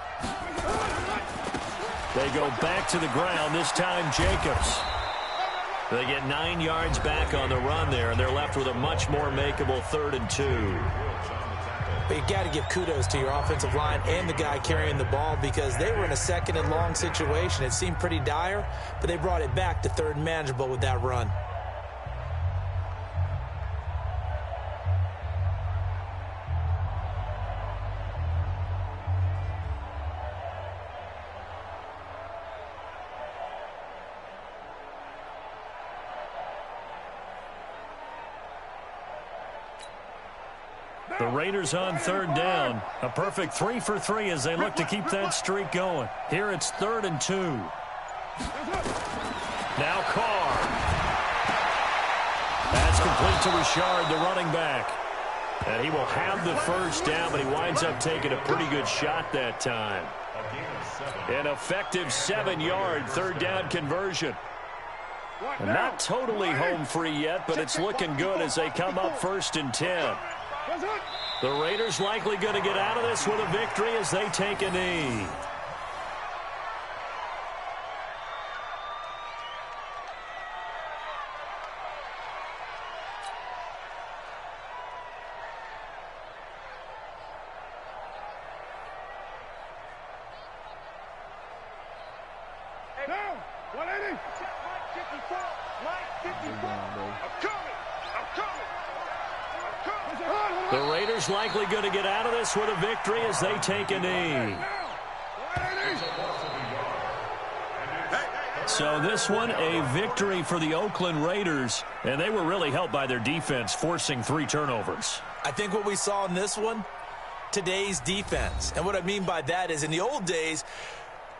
They go back to the ground, this time Jacobs. They get 9 yards back on the run there, and they're left with a much more makeable 3rd and 2. But you got to give kudos to your offensive line and the guy carrying the ball because they were in a 2nd and long situation. It seemed pretty dire, but they brought it back to 3rd and manageable with that run. The Raiders on 3rd down. A perfect 3 for 3 as they look to keep that streak going. Here it's 3rd and 2. Now Carr. That's complete to Richard, the running back. And he will have the first down, but he winds up taking a pretty good shot that time. An effective 7-yard 3rd down conversion. And not totally home free yet, but it's looking good as they come up 1st and 10. The Raiders likely going to get out of this with a victory as they take a knee. Down. 180. Check Mike 54. I'm coming. The Raiders likely going to get out of this with a victory as they take a knee. So this one, a victory for the Oakland Raiders, and they were really helped by their defense, forcing 3 turnovers. I think what we saw in this one, today's defense. And what I mean by that is in the old days,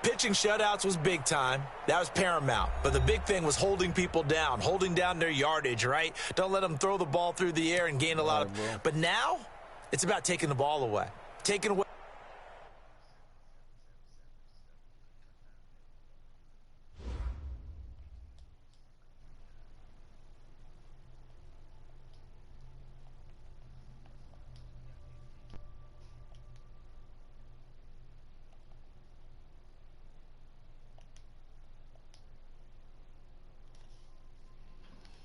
pitching shutouts was big time. That was paramount. But the big thing was holding people down, holding down their yardage, right? Don't let them throw the ball through the air and gain a lot of. But now, it's about taking the ball away. Taking away